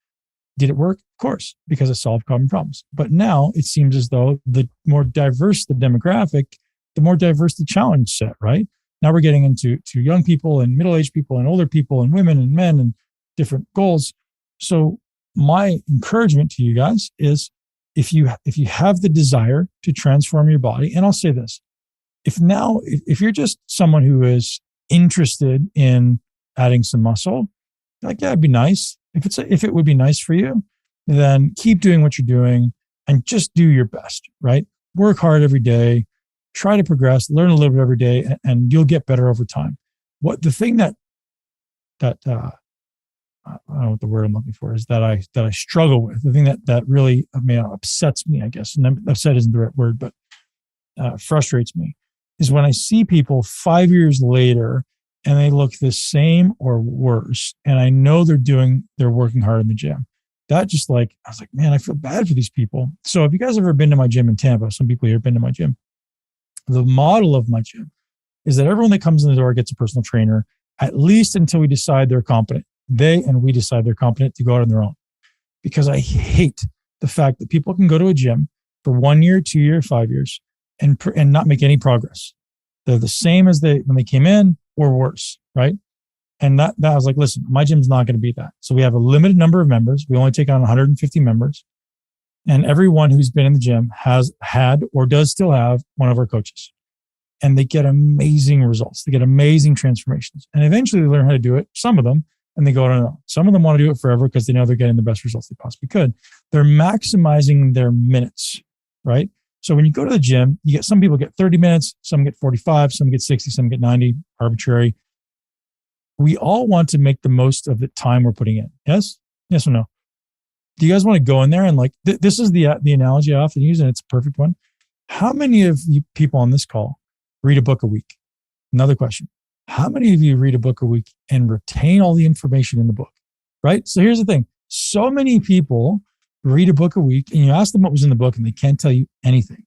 Did it work? Of course, because I solved common problems. But now it seems as though the more diverse the demographic, the more diverse the challenge set, right? Now we're getting into young people and middle-aged people and older people and women and men and different goals. So my encouragement to you guys is if you have the desire to transform your body, and I'll say this, if you're just someone who is interested in adding some muscle, like, yeah, it'd be nice. If it would be nice for you, then keep doing what you're doing and just do your best, right? Work hard every day, try to progress, learn a little bit every day, and you'll get better over time. The thing that I don't know what the word I'm looking for is that I struggle with, the thing that really upsets me, I guess, and upset isn't the right word, but frustrates me, is when I see people 5 years later and they look the same or worse, and I know they're working hard in the gym. That just I was like, man, I feel bad for these people. So if you guys have ever been to my gym in Tampa, some people here have been to my gym. The model of my gym is that everyone that comes in the door gets a personal trainer, at least until we decide they're competent. We decide they're competent to go out on their own. Because I hate the fact that people can go to a gym for 1 year, 2 years, 5 years, and not make any progress. They're the same as when they came in or worse, right? And that I was like, listen, my gym's not going to be that. So we have a limited number of members. We only take on 150 members. And everyone who's been in the gym has had or does still have one of our coaches. And they get amazing results. They get amazing transformations. And eventually they learn how to do it, some of them, and they go on their own. Some of them want to do it forever because they know they're getting the best results they possibly could. They're maximizing their minutes, right? So when you go to the gym, some people get 30 minutes, some get 45, some get 60, some get 90, arbitrary. We all want to make the most of the time we're putting in. Yes? Yes or no? Do you guys want to go in there and this is the analogy I often use, and it's a perfect one. How many of you people on this call read a book a week? Another question. How many of you read a book a week and retain all the information in the book? Right? So here's the thing. So many people read a book a week and you ask them what was in the book and they can't tell you anything.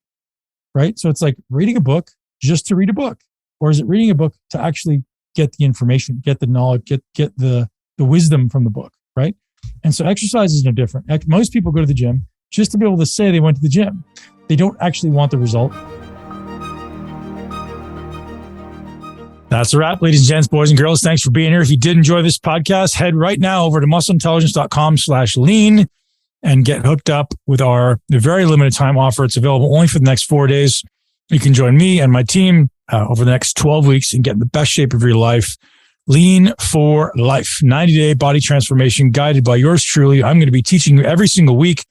Right? So it's like reading a book just to read a book. Or is it reading a book to actually get the information, get the knowledge, get the wisdom from the book, right? And so exercise is no different. Most people go to the gym just to be able to say they went to the gym. They don't actually want the result. That's a wrap, ladies and gents, boys and girls. Thanks for being here. If you did enjoy this podcast, head right now over to muscleintelligence.com/lean and get hooked up with our very limited time offer. It's available only for the next 4 days. You can join me and my team over the next 12 weeks and get in the best shape of your life. Lean for Life, 90-day body transformation guided by yours truly. I'm going to be teaching you every single week.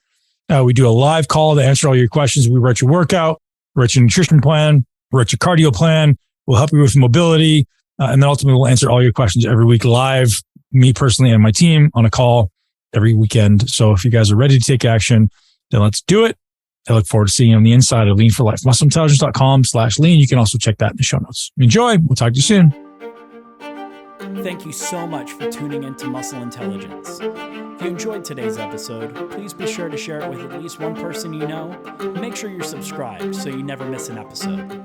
We do a live call to answer all your questions. We write your workout, write your nutrition plan, write your cardio plan. We'll help you with mobility. And then ultimately we'll answer all your questions every week live, me personally and my team on a call every weekend. So if you guys are ready to take action, then let's do it. I look forward to seeing you on the inside of Lean for Life. muscleintelligence.com/lean. You can also check that in the show notes. Enjoy. We'll talk to you soon. Thank you so much for tuning into Muscle Intelligence. If you enjoyed today's episode, please be sure to share it with at least one person you know. Make sure you're subscribed so you never miss an episode.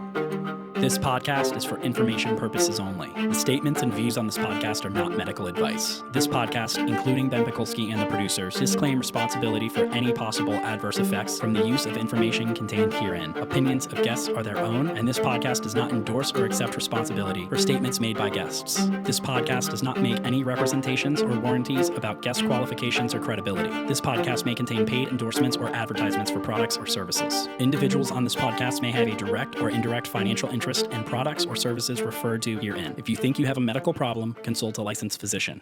This podcast is for information purposes only. The statements and views on this podcast are not medical advice. This podcast, including Ben Pakulski and the producers, disclaim responsibility for any possible adverse effects from the use of information contained herein. Opinions of guests are their own, and this podcast does not endorse or accept responsibility for statements made by guests. This podcast does not make any representations or warranties about guest qualifications or credibility. This podcast may contain paid endorsements or advertisements for products or services. Individuals on this podcast may have a direct or indirect financial interest in products or services referred to herein. If you think you have a medical problem, consult a licensed physician.